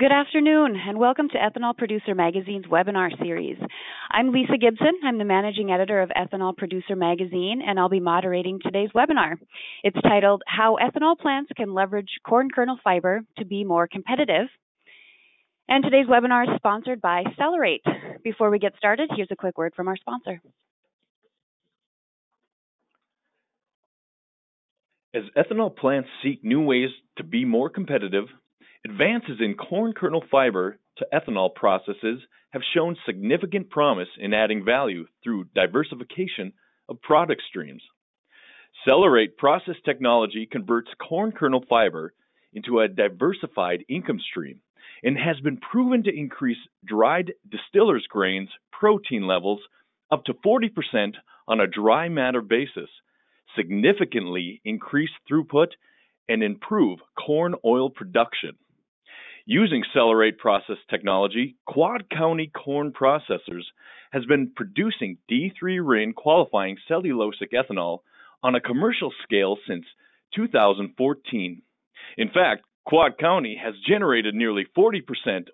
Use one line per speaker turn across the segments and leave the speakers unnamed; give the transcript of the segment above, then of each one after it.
Good afternoon, and welcome to Ethanol Producer Magazine's webinar series. I'm Lisa Gibson. I'm the managing editor of Ethanol Producer Magazine, and I'll be moderating today's webinar. It's titled, How Ethanol Plants Can Leverage Corn Kernel Fiber to Be More Competitive. And today's webinar is sponsored by Celerate. Before we get started, here's a quick word from our sponsor.
As ethanol plants seek new ways to be more competitive, advances in corn kernel fiber to ethanol processes have shown significant promise in adding value through diversification of product streams. Celerate process technology converts corn kernel fiber into a diversified income stream and has been proven to increase dried distillers grains protein levels up to 40% on a dry matter basis, significantly increase throughput, and improve corn oil production. Using Celerate process technology, Quad County Corn Processors has been producing D3 RIN qualifying cellulosic ethanol on a commercial scale since 2014. In fact, Quad County has generated nearly 40%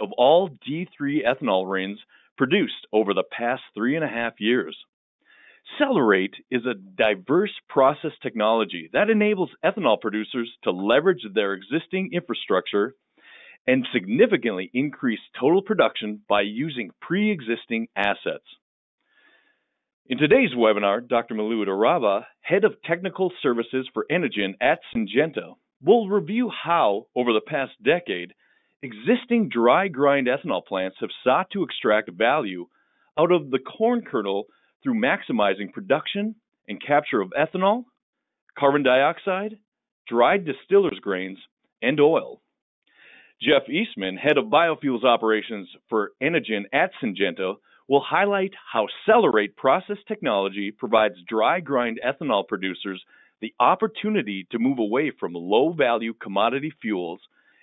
of all D3 ethanol RINs produced over the past 3.5 years. Celerate is a diverse process technology that enables ethanol producers to leverage their existing infrastructure and significantly increase total production by using pre-existing assets. In today's webinar, Dr. Maulud Araba, Head of Technical Services for Enogen at Syngenta, will review how, over the past decade, existing dry grind ethanol plants have sought to extract value out of the corn kernel through maximizing production and capture of ethanol, carbon dioxide, dried distillers grains, and oil. Jeff Eastman, Head of Biofuels Operations for Enogen at Syngenta, will highlight how Celerate process technology provides dry grind ethanol producers the opportunity to move away from low-value commodity fuels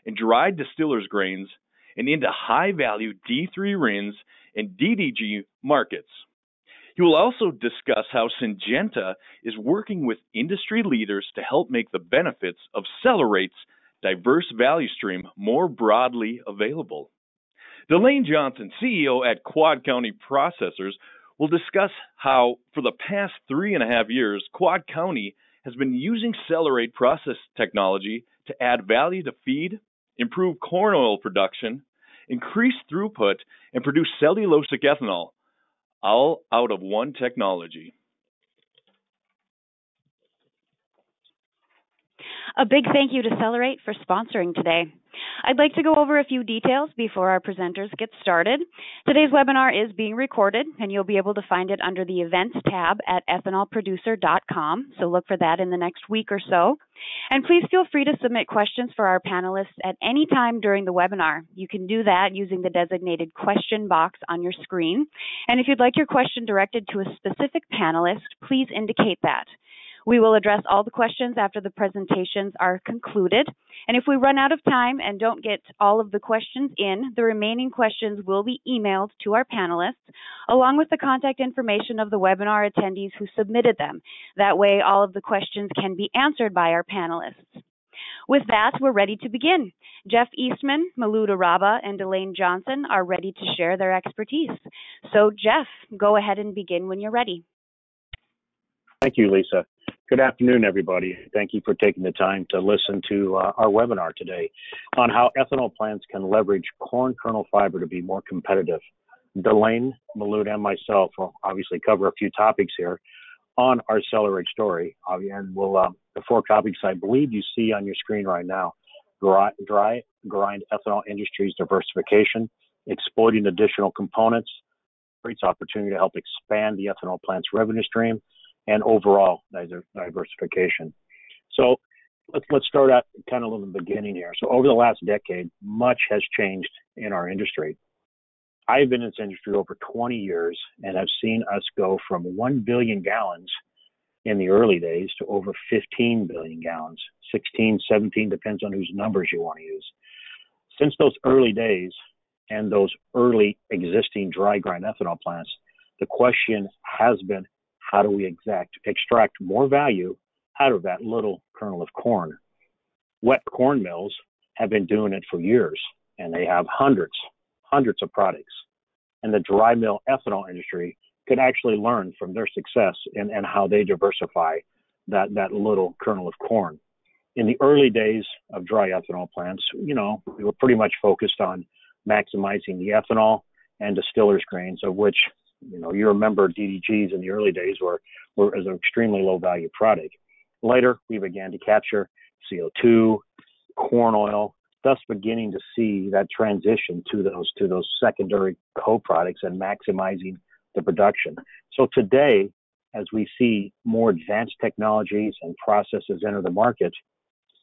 and dried distillers grains and into high-value D3 RINs and DDG markets. He will also discuss how Syngenta is working with industry leaders to help make the benefits of Celerate's diverse value stream more broadly available. Delane Johnson, CEO at Quad County Processors, will discuss how, for the past 3.5 years, Quad County has been using Celerate process technology to add value to feed, improve corn oil production, increase throughput, and produce cellulosic ethanol, all out of one technology.
A big thank you to Celerate for sponsoring today. I'd like to go over a few details before our presenters get started. Today's webinar is being recorded, and you'll be able to find it under the Events tab at ethanolproducer.com, so look for that in the next week or so. And please feel free to submit questions for our panelists at any time during the webinar. You can do that using the designated question box on your screen. And if you'd like your question directed to a specific panelist, please indicate that. We will address all the questions after the presentations are concluded. And if we run out of time and don't get all of the questions in, the remaining questions will be emailed to our panelists, along with the contact information of the webinar attendees who submitted them. That way, all of the questions can be answered by our panelists. With that, we're ready to begin. Jeff Eastman, Maulud Araba, and Delane Johnson are ready to share their expertise. So, Jeff, go ahead and begin when you're ready.
Thank you, Lisa. Good afternoon, everybody. Thank you for taking the time to listen to our webinar today on how ethanol plants can leverage corn kernel fiber to be more competitive. Delane, Maulud, and myself will obviously cover a few topics here on our Celerate story. And we'll, the 4 topics I believe you see on your screen right now: dry grind ethanol industries diversification, exploiting additional components, creates opportunity to help expand the ethanol plant's revenue stream, and overall diversification. So let's start at kind of in the beginning here. So over the last decade, much has changed in our industry. I've been in this industry over 20 years and have seen us go from 1 billion gallons in the early days to over 15 billion gallons, 16, 17, depends on whose numbers you want to use. Since those early days and those early existing dry grind ethanol plants, the question has been, how do we extract more value out of that little kernel of corn? Wet corn mills have been doing it for years. and they have hundreds of products. And the dry mill ethanol industry could actually learn from their success and how they diversify that little kernel of corn. In the early days of dry ethanol plants, we were pretty much focused on maximizing the ethanol and distillers grains, of which, you remember DDGs in the early days were as an extremely low value product. Later, we began to capture CO2, corn oil, thus beginning to see that transition to those secondary co-products and maximizing the production. So today, as we see more advanced technologies and processes enter the market,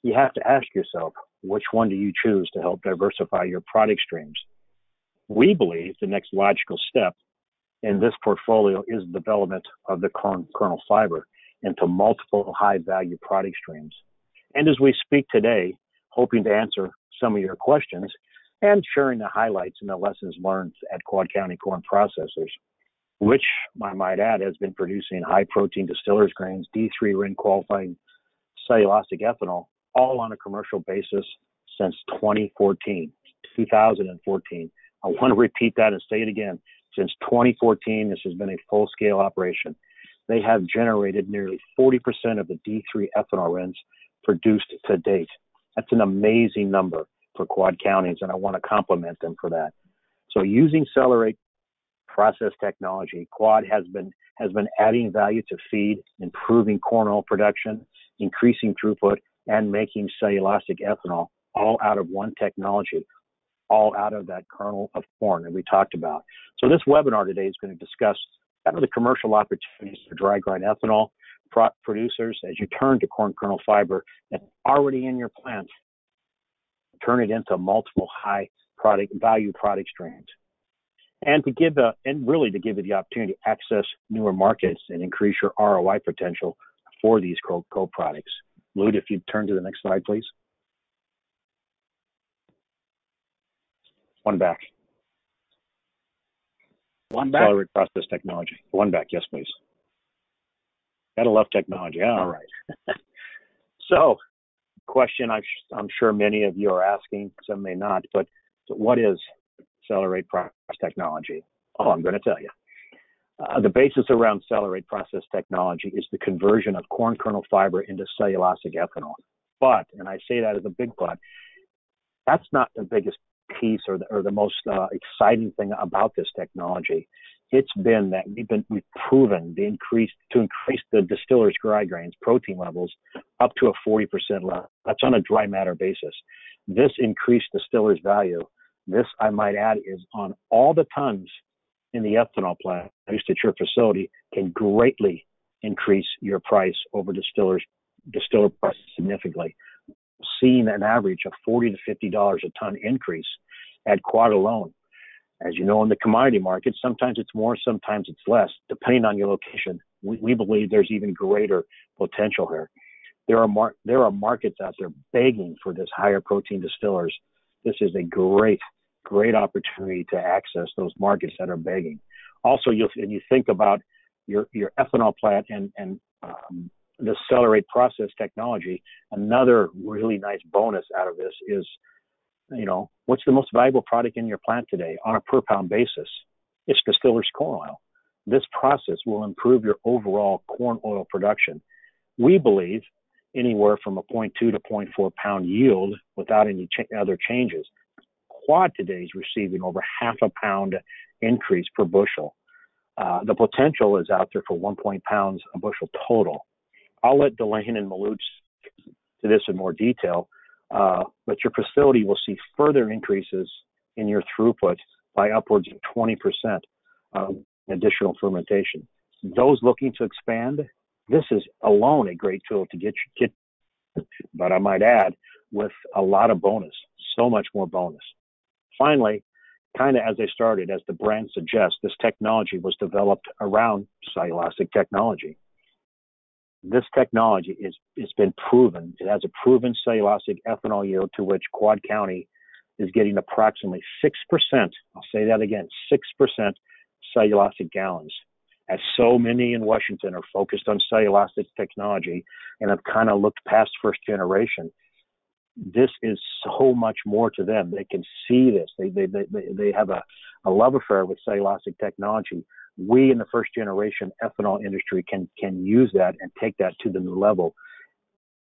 you have to ask yourself, which one do you choose to help diversify your product streams? We believe the next logical step in this portfolio is the development of the corn kernel fiber into multiple high-value product streams. And as we speak today, hoping to answer some of your questions and sharing the highlights and the lessons learned at Quad County Corn Processors, which, I might add, has been producing high-protein distillers grains, D3 RIN qualifying cellulosic ethanol, all on a commercial basis since 2014. I want to repeat that and say it again. Since 2014, this has been a full-scale operation. They have generated nearly 40% of the D3 ethanol RINs produced to date. That's an amazing number for Quad Counties, and I want to compliment them for that. So using Celerate process technology, Quad has been adding value to feed, improving corn oil production, increasing throughput, and making cellulosic ethanol, all out of one technology, all out of that kernel of corn that we talked about. So this webinar today is going to discuss kind of the commercial opportunities for dry grind ethanol producers as you turn to corn kernel fiber that's already in your plant, turn it into multiple high value product streams, and to give you the opportunity to access newer markets and increase your ROI potential for these co-products. Lud, if you'd turn to the next slide, please. One back. Accelerate process technology. One back, yes, please. Gotta love technology. All right. So, question I'm sure many of you are asking, some may not, but what is Celerate process technology? Oh, I'm going to tell you. The basis around Celerate process technology is the conversion of corn kernel fiber into cellulosic ethanol. But, and I say that as a big but, that's not the biggest piece or the most exciting thing about this technology. It's been that we've proven to increase the distillers dry grains protein levels up to a 40% level. That's on a dry matter basis. This increased distillers value, this I might add, is on all the tons in the ethanol plant produced at your facility, can greatly increase your price over distiller price significantly, seeing an average of $40 to $50 a ton increase at Quad alone. As you know, in the commodity market, sometimes it's more, sometimes it's less, depending on your location. We believe there's even greater potential here. There are markets out there begging for this higher protein distillers. This is a great opportunity to access those markets that are begging. Also, you think about your ethanol plant and the Celerate process technology. Another really nice bonus out of this is, what's the most valuable product in your plant today on a per pound basis? It's distillers corn oil. This process will improve your overall corn oil production. We believe anywhere from a 0.2 to 0.4 pound yield without any other changes. Quad today is receiving over half a pound increase per bushel. The potential is out there for 1 pounds a bushel total. I'll let Delane and Malud to this in more detail, but your facility will see further increases in your throughput by upwards of 20% additional fermentation. Those looking to expand, this is alone a great tool to get, but I might add, with a lot of bonus, so much more bonus. Finally, kind of as I started, as the brand suggests, this technology was developed around cellulosic technology. This technology it's been proven. It has a proven cellulosic ethanol yield to which Quad County is getting approximately 6%. I'll say that again, 6% cellulosic gallons. As so many in Washington are focused on cellulosic technology and have kind of looked past first generation, this is so much more to them. They can see this. They have a love affair with cellulosic technology. We in the first generation ethanol industry can use that and take that to the new level.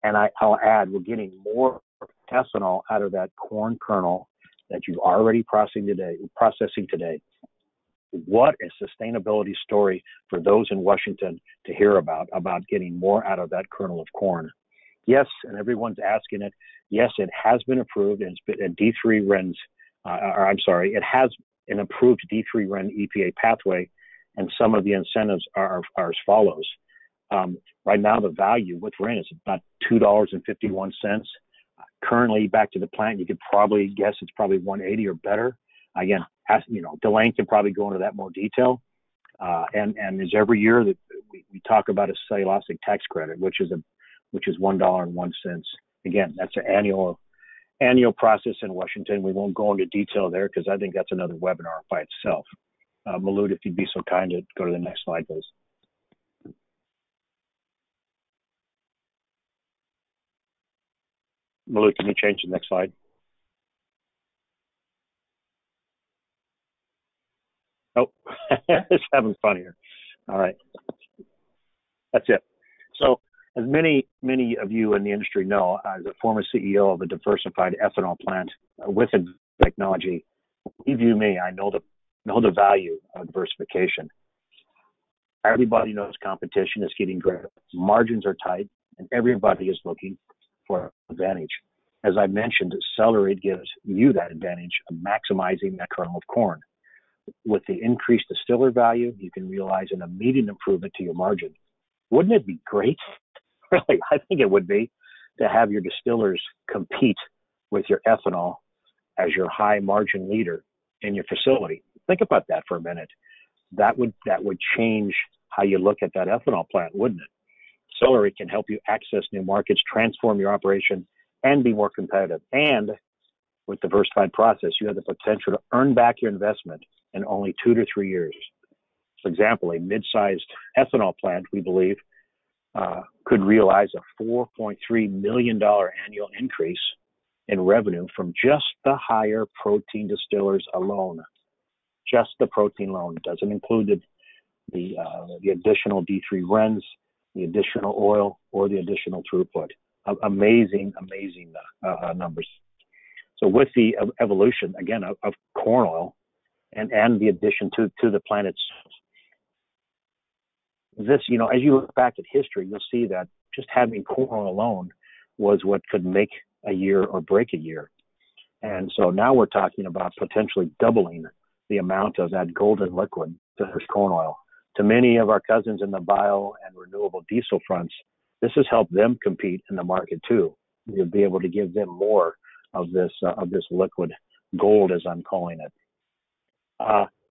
And I'll add, we're getting more ethanol out of that corn kernel that you're already processing today. What a sustainability story for those in Washington to hear about getting more out of that kernel of corn. Yes, and everyone's asking it. Yes, it has been approved, and it's been a D3 RINs, it has an approved D3 RIN EPA pathway, and some of the incentives are as follows. Right now, the value with RIN is about $2.51. Currently, back to the plant, you could probably guess it's probably $1.80 or better. Again, Delane can probably go into that more detail. And as every year that we talk about a cellulosic tax credit, which is $1.01. Again, that's an annual process in Washington. We won't go into detail there because I think that's another webinar by itself. Malud, if you'd be so kind to go to the next slide, please. Malud, can you change the next slide? Oh, it's having fun here. All right. That's it. So as many of you in the industry know, as a former CEO of a diversified ethanol plant with a technology, believe you me, I know the value of diversification. Everybody knows competition is getting greater. Margins are tight, and everybody is looking for advantage. As I mentioned, Celerate gives you that advantage of maximizing that kernel of corn. With the increased distiller value, you can realize an immediate improvement to your margin. Wouldn't it be great? Really, I think it would be, to have your distillers compete with your ethanol as your high margin leader in your facility. Think about that for a minute. That would change how you look at that ethanol plant, wouldn't it? Celerate can help you access new markets, transform your operation, and be more competitive. And with diversified process, you have the potential to earn back your investment in only 2 to 3 years. For example, a mid-sized ethanol plant, we believe, could realize a $4.3 million annual increase in revenue from just the higher protein distillers alone. Just the protein alone. It doesn't include the additional D3 RINs, the additional oil, or the additional throughput. Amazing numbers. So with the evolution, again, of corn oil and the addition to the plant itself, this, as you look back at history, you'll see that just having corn oil alone was what could make a year or break a year. And so now we're talking about potentially doubling the amount of that golden liquid, the corn oil. To many of our cousins in the bio and renewable diesel fronts, this has helped them compete in the market too. You'll be able to give them more of this liquid gold, as I'm calling it.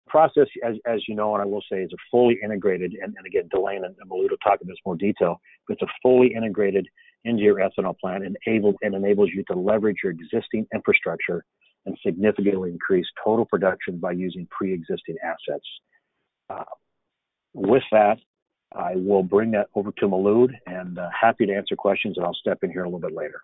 Process, as you know, and I will say, is a fully integrated, and again, Delane and Malud will talk in this more detail, but it's a fully integrated into your ethanol plant and enables you to leverage your existing infrastructure and significantly increase total production by using pre-existing assets. With that, I will bring that over to Malud, and happy to answer questions, and I'll step in here a little bit later.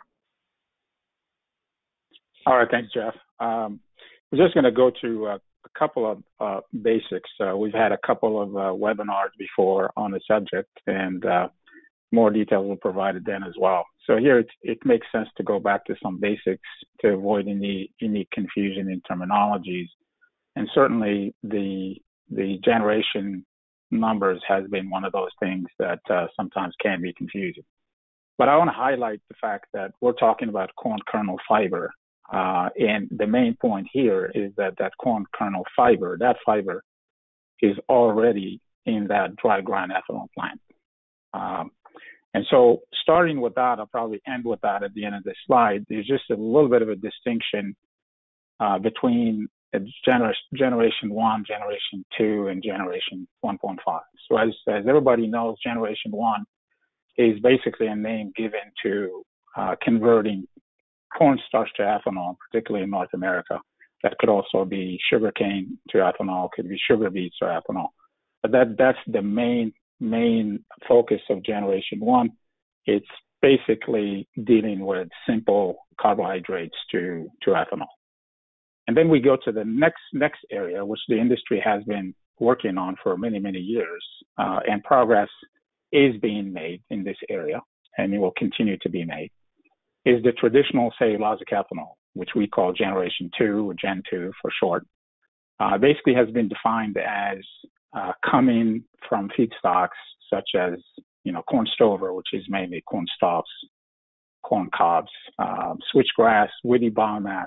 All right, thanks, Jeff. We're just going to go to a couple of basics. We've had a couple of webinars before on the subject, and more details were provided then as well. So here it makes sense to go back to some basics to avoid any confusion in terminologies. And certainly the generation numbers has been one of those things that sometimes can be confusing. But I want to highlight the fact that we're talking about corn kernel fiber. And the main point here is that corn kernel fiber, that fiber is already in that dry grind ethanol plant. And so starting with that, I'll probably end with that at the end of this slide. There's just a little bit of a distinction between generation 1, generation 2, and generation 1.5. So as everybody knows, generation 1 is basically a name given to converting cornstarch to ethanol, particularly in North America. That could also be sugarcane to ethanol, could be sugar beets to ethanol. But that's the main focus of generation 1. It's basically dealing with simple carbohydrates to ethanol. And then we go to the next area, which the industry has been working on for many, many years, and progress is being made in this area, and it will continue to be made, is the traditional cellulosic ethanol, which we call Generation 2 or Gen 2 for short. Basically has been defined as coming from feedstocks such as, corn stover, which is mainly corn stalks, corn cobs, switchgrass, woody biomass.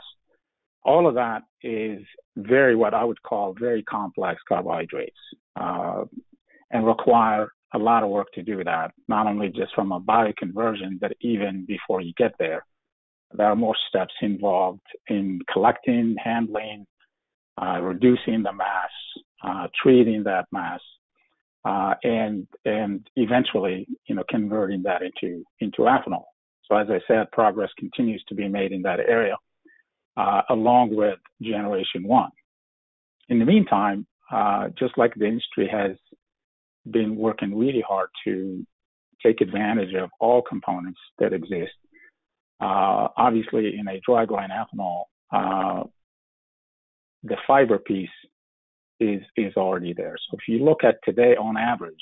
All of that is what I would call very complex carbohydrates, and require a lot of work to do that, not only just from a bioconversion, but even before you get there. There are more steps involved in collecting, handling, reducing the mass, treating that mass, and eventually, converting that into ethanol. So as I said, progress continues to be made in that area, along with Generation 1. In the meantime, just like the industry has been working really hard to take advantage of all components that exist, obviously in a dry grind ethanol, the fiber piece is already there. So if you look at today on average,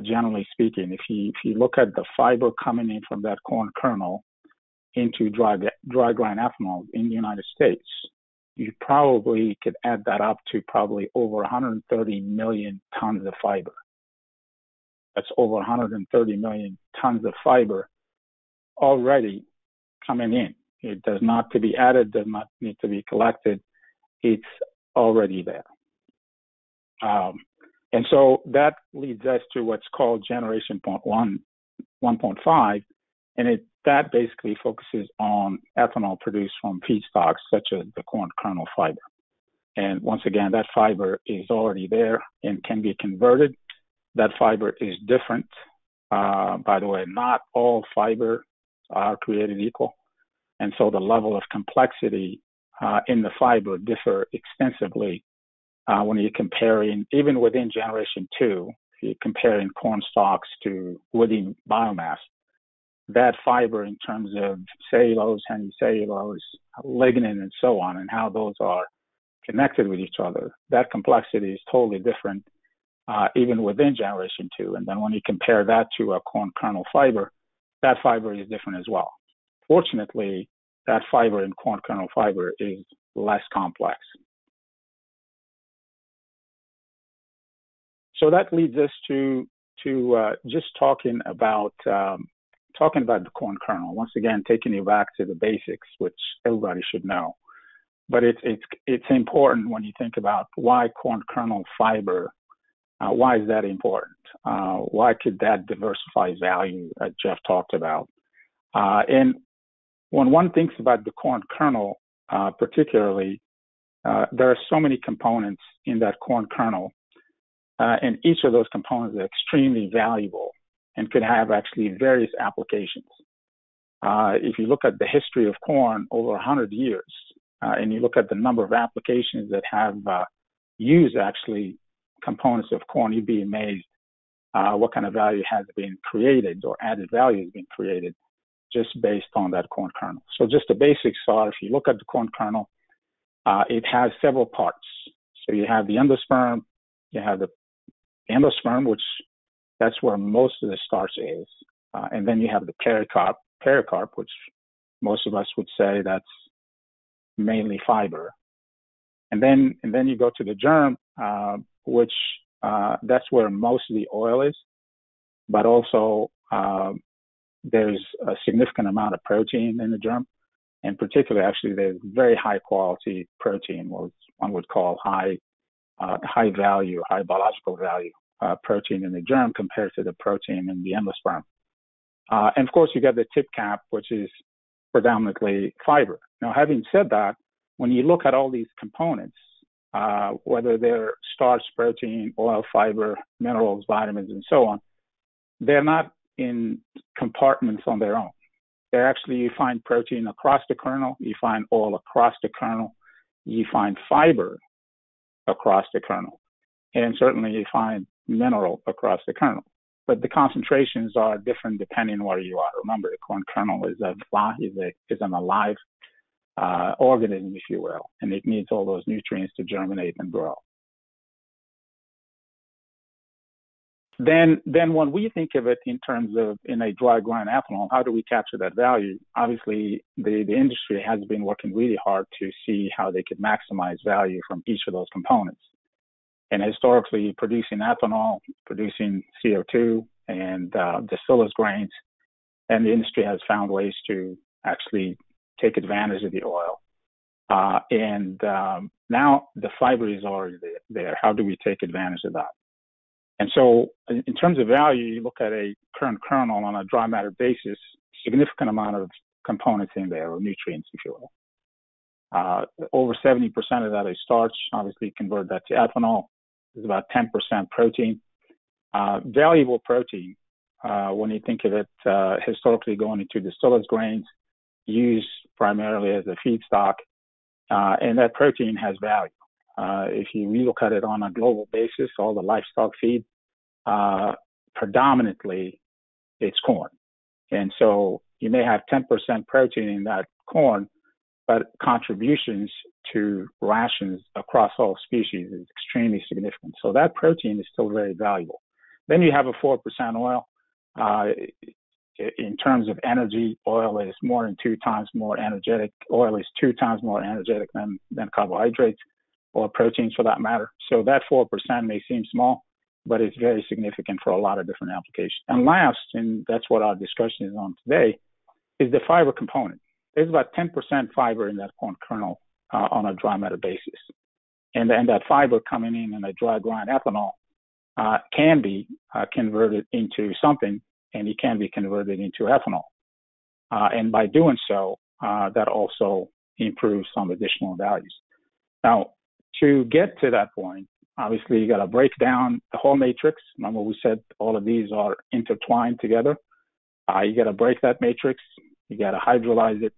generally speaking, if you look at the fiber coming in from that corn kernel into dry grind ethanol in the United States, you probably could add that up to probably over 130 million tons of fiber. That's over 130 million tons of fiber already coming in. It does not to be added, does not need to be collected. It's already there. And so that leads us to what's called Generation 1.5, and that basically focuses on ethanol produced from feedstocks such as the corn kernel fiber. And once again, that fiber is already there and can be converted. That fiber is different. By the way, not all fiber are created equal. And so the level of complexity in the fiber differ extensively when you're comparing, even within Generation 2, if you're comparing corn stalks to woody biomass, that fiber in terms of cellulose, hemicellulose, lignin, and so on, and how those are connected with each other, that complexity is totally different even within Generation 2. And then when you compare that to a corn kernel fiber, that fiber is different as well. Fortunately, that fiber in corn kernel fiber is less complex. So that leads us to just talking about the corn kernel. Once again, taking you back to the basics, which everybody should know. But it's important when you think about why corn kernel fiber. Why is that important? Why could that diversify value that Jeff talked about? And when one thinks about the corn kernel, particularly, there are so many components in that corn kernel, and each of those components are extremely valuable and could have actually various applications. If you look at the history of corn over 100 years, and you look at the number of applications that have used actually components of corn, you'd be amazed what kind of value has been created or added value has been created just based on that corn kernel. So just the basics are, if you look at the corn kernel, it has several parts. So you have the endosperm, you have the endosperm, which that's where most of the starch is. And then you have the pericarp, which most of us would say that's mainly fiber. And then you go to the germ, which that's where most of the oil is, but also there's a significant amount of protein in the germ. And particularly, actually, there's very high quality protein, what one would call high value, high biological value protein in the germ compared to the protein in the endosperm. And of course, you got the tip cap, which is predominantly fiber. Now, having said that, when you look at all these components, whether they're starch, protein, oil, fiber, minerals, vitamins, and so on, they're not in compartments on their own. They're actually, you find protein across the kernel, you find oil across the kernel, you find fiber across the kernel, and certainly you find mineral across the kernel. but the concentrations are different depending on where you are. Remember, the corn kernel is an alive organism, if you will, and it needs all those nutrients to germinate and grow. Then when we think of it in terms of in a dry grind ethanol, how do we capture that value? Obviously, the industry has been working really hard to see how they could maximize value from each of those components. And historically, producing ethanol, producing CO2, and distillers grains, and the industry has found ways to actually take advantage of the oil. Now the fiber is already there. How do we take advantage of that? And so in terms of value, you look at a current kernel on a dry matter basis, significant amount of components in there, or nutrients, if you will. Over 70% of that is starch. Obviously, convert that to ethanol. There's about 10% protein. Valuable protein, when you think of it, historically going into distillers grains, used primarily as a feedstock, and that protein has value. If you look at it on a global basis, all the livestock feed, predominantly it's corn. And so you may have 10% protein in that corn, but contributions to rations across all species is extremely significant. So that protein is still very valuable. Then you have a 4% oil. In terms of energy, oil is more than 2 times more energetic. Oil is 2 times more energetic than carbohydrates, or proteins for that matter. So that 4% may seem small, but it's very significant for a lot of different applications. And last, and that's what our discussion is on today, is the fiber component. There's about 10% fiber in that corn kernel on a dry matter basis. And that fiber coming in a dry grind ethanol can be converted into something, and it can be converted into ethanol. And by doing so, that also improves some additional values. Now, to get to that point, obviously, you got to break down the whole matrix. Remember, we said all of these are intertwined together. You got to break that matrix. You got to hydrolyze it,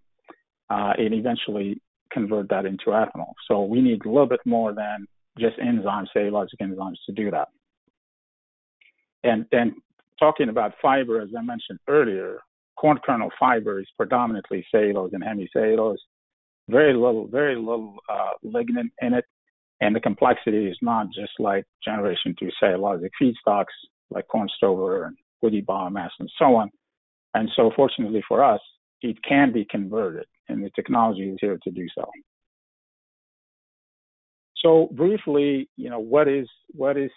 and eventually convert that into ethanol. So we need a little bit more than just enzymes, cellulosic enzymes, to do that. And talking about fiber, as I mentioned earlier, corn kernel fiber is predominantly cellulose and hemicellulose. Very little lignin in it. And the complexity is not just like generation to cellulosic feedstocks like corn stover and woody biomass and so on. And so fortunately for us, it can be converted, and the technology is here to do so. So briefly, what is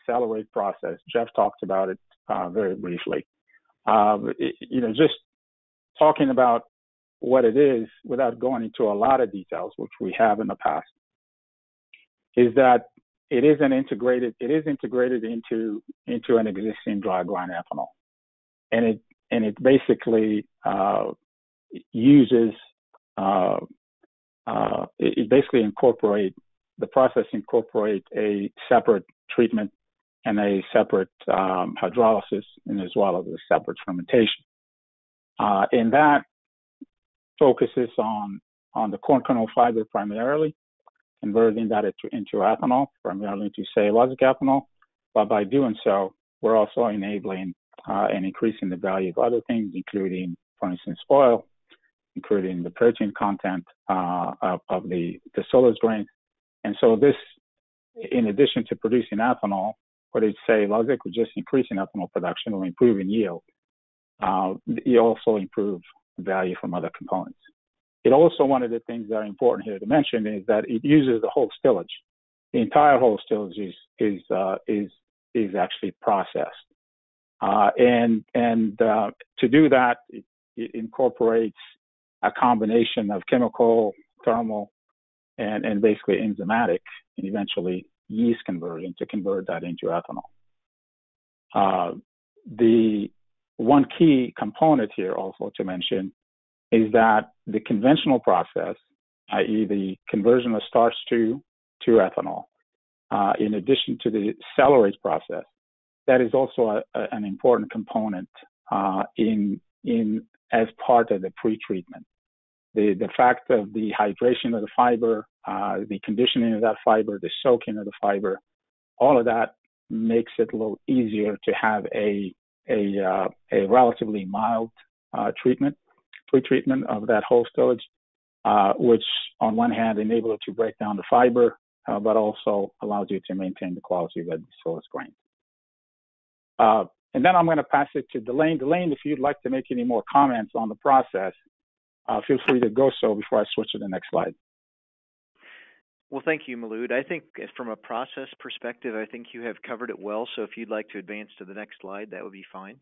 cell rate process? Jeff talked about it very briefly. Just talking about what it is without going into a lot of details, which we have in the past, is that it is integrated into an existing dry grind ethanol, and it basically uses it basically incorporate a separate treatment and a separate hydrolysis, and as well as a separate fermentation, and that focuses on the corn kernel fiber primarily, converting that into ethanol, primarily into cellulosic ethanol. But by doing so, we're also enabling and increasing the value of other things, including, for instance, oil, including the protein content of the distillers grains. And so this, in addition to producing ethanol, what it's cellulosic, we're just increasing ethanol production or improving yield. You also improve value from other components. It also, one of the things that are important here to mention is that it uses the whole stillage. The entire whole stillage is actually processed, and to do that, it incorporates a combination of chemical, thermal, and basically enzymatic, and eventually yeast conversion to convert that into ethanol. The one key component here also to mention is that the conventional process, i.e. the conversion of starch to ethanol, in addition to the cell rate process, that is also an important component in as part of the pre-treatment. The fact of the hydration of the fiber, the conditioning of that fiber, the soaking of the fiber, all of that makes it a little easier to have a a relatively mild treatment, pre-treatment of that whole stillage, which on one hand enables it to break down the fiber, but also allows you to maintain the quality of the distillers grain. And then I'm going to pass it to Delane. Delane, if you'd like to make any more comments on the process, feel free to go so before I switch to the next slide.
Well, thank you, Maulud. I think from a process perspective, I think you have covered it well. So if you'd like to advance to the next slide, that would be fine.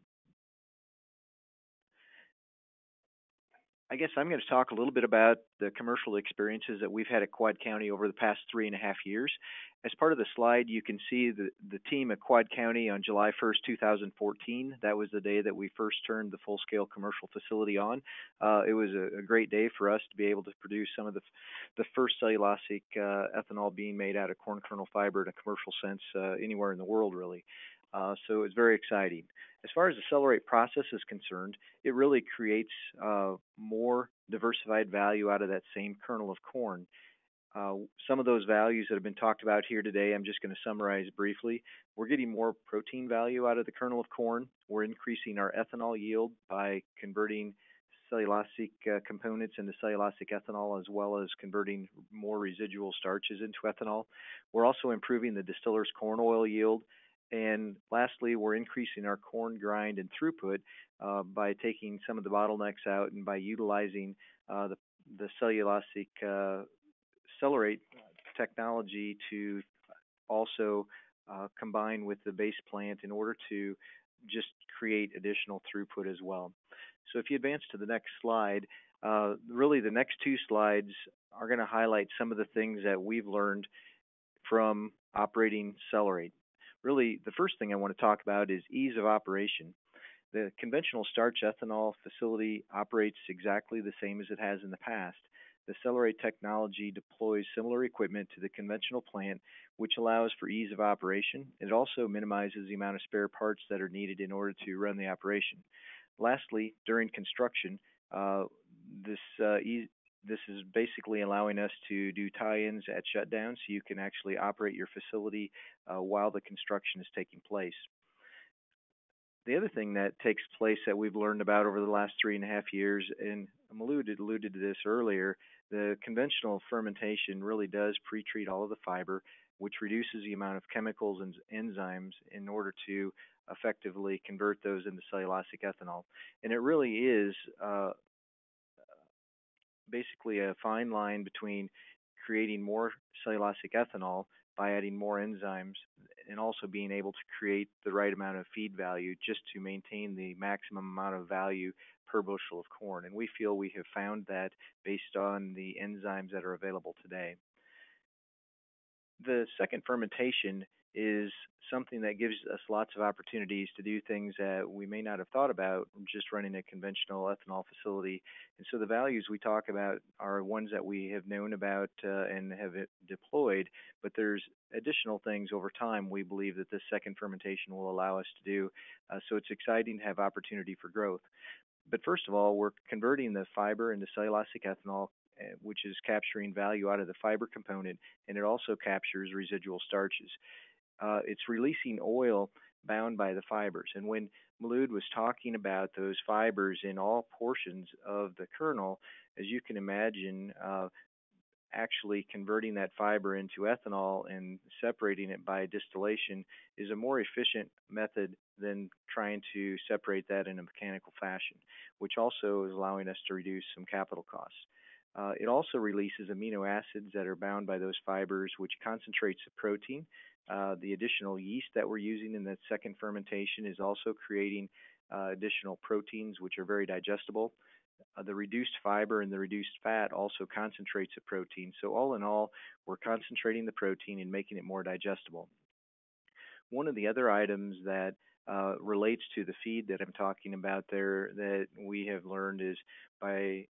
I guess I'm going to talk a little bit about the commercial experiences that we've had at Quad County over the past 3.5 years. As part of the slide, you can see the team at Quad County on July 1st, 2014. That was the day that we first turned the full-scale commercial facility on. It was a great day for us to be able to produce some of the first cellulosic ethanol being made out of corn kernel fiber in a commercial sense anywhere in the world, really. So it's very exciting. As far as the Accelerate process is concerned, it really creates more diversified value out of that same kernel of corn. Some of those values that have been talked about here today, I'm just going to summarize briefly. We're getting more protein value out of the kernel of corn. We're increasing our ethanol yield by converting cellulosic components into cellulosic ethanol, as well as converting more residual starches into ethanol. We're also improving the distiller's corn oil yield. And lastly, we're increasing our corn grind and throughput by taking some of the bottlenecks out and by utilizing the cellulosic Accelerate technology to also combine with the base plant in order to just create additional throughput as well. So if you advance to the next slide, really the next two slides are going to highlight some of the things that we've learned from operating Accelerate. Really, the first thing I want to talk about is ease of operation. The conventional starch ethanol facility operates exactly the same as it has in the past. The Accelerate technology deploys similar equipment to the conventional plant, which allows for ease of operation. It also minimizes the amount of spare parts that are needed in order to run the operation. Lastly, during construction, this is basically allowing us to do tie-ins at shutdown so you can actually operate your facility while the construction is taking place. The other thing that takes place that we've learned about over the last 3.5 years, and Maulud alluded to this earlier, the conventional fermentation really does pre-treat all of the fiber, which reduces the amount of chemicals and enzymes in order to effectively convert those into cellulosic ethanol. And it really is basically a fine line between creating more cellulosic ethanol by adding more enzymes and also being able to create the right amount of feed value just to maintain the maximum amount of value per bushel of corn. And we feel we have found that based on the enzymes that are available today. The second fermentation is something that gives us lots of opportunities to do things that we may not have thought about just running a conventional ethanol facility. And so the values we talk about are ones that we have known about and have deployed, but there's additional things over time we believe that this second fermentation will allow us to do. So it's exciting to have opportunity for growth. But first of all, we're converting the fiber into cellulosic ethanol, which is capturing value out of the fiber component, and it also captures residual starches. It's releasing oil bound by the fibers. And when Maulud was talking about those fibers in all portions of the kernel, as you can imagine, actually converting that fiber into ethanol and separating it by distillation is a more efficient method than trying to separate that in a mechanical fashion, which also is allowing us to reduce some capital costs. It also releases amino acids that are bound by those fibers, which concentrates the protein. The additional yeast that we're using in that second fermentation is also creating additional proteins, which are very digestible. The reduced fiber and the reduced fat also concentrates the protein. So all in all, we're concentrating the protein and making it more digestible. One of the other items that relates to the feed that I'm talking about there that we have learned is by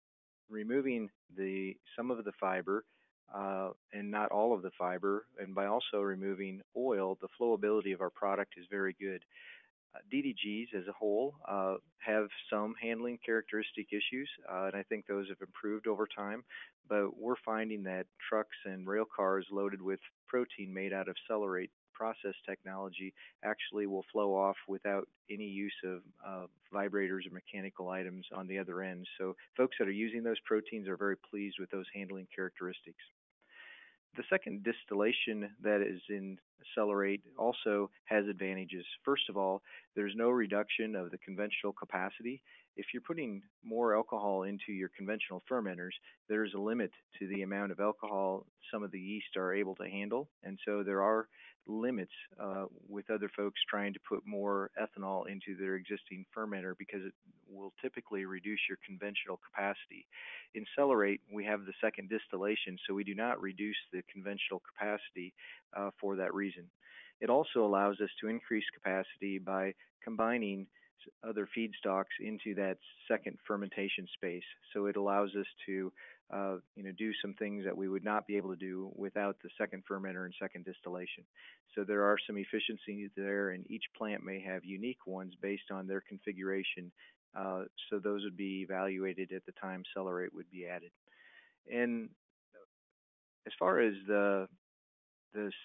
removing some of the fiber and not all of the fiber, and by also removing oil, the flowability of our product is very good. DDGs as a whole have some handling characteristic issues, and I think those have improved over time. But we're finding that trucks and rail cars loaded with protein made out of Celerate process technology actually will flow off without any use of vibrators or mechanical items on the other end. So folks that are using those proteins are very pleased with those handling characteristics. The second distillation that is in Celerate also has advantages. First of all, there's no reduction of the conventional capacity. If you're putting more alcohol into your conventional fermenters, there's a limit to the amount of alcohol some of the yeast are able to handle. And so there are limits with other folks trying to put more ethanol into their existing fermenter because it will typically reduce your conventional capacity. In Celerate, we have the second distillation, so we do not reduce the conventional capacity for that reason. It also allows us to increase capacity by combining other feedstocks into that second fermentation space. So it allows us to do some things that we would not be able to do without the second fermenter and second distillation. So there are some efficiencies there, and each plant may have unique ones based on their configuration. So those would be evaluated at the time Celerate would be added. And as far as the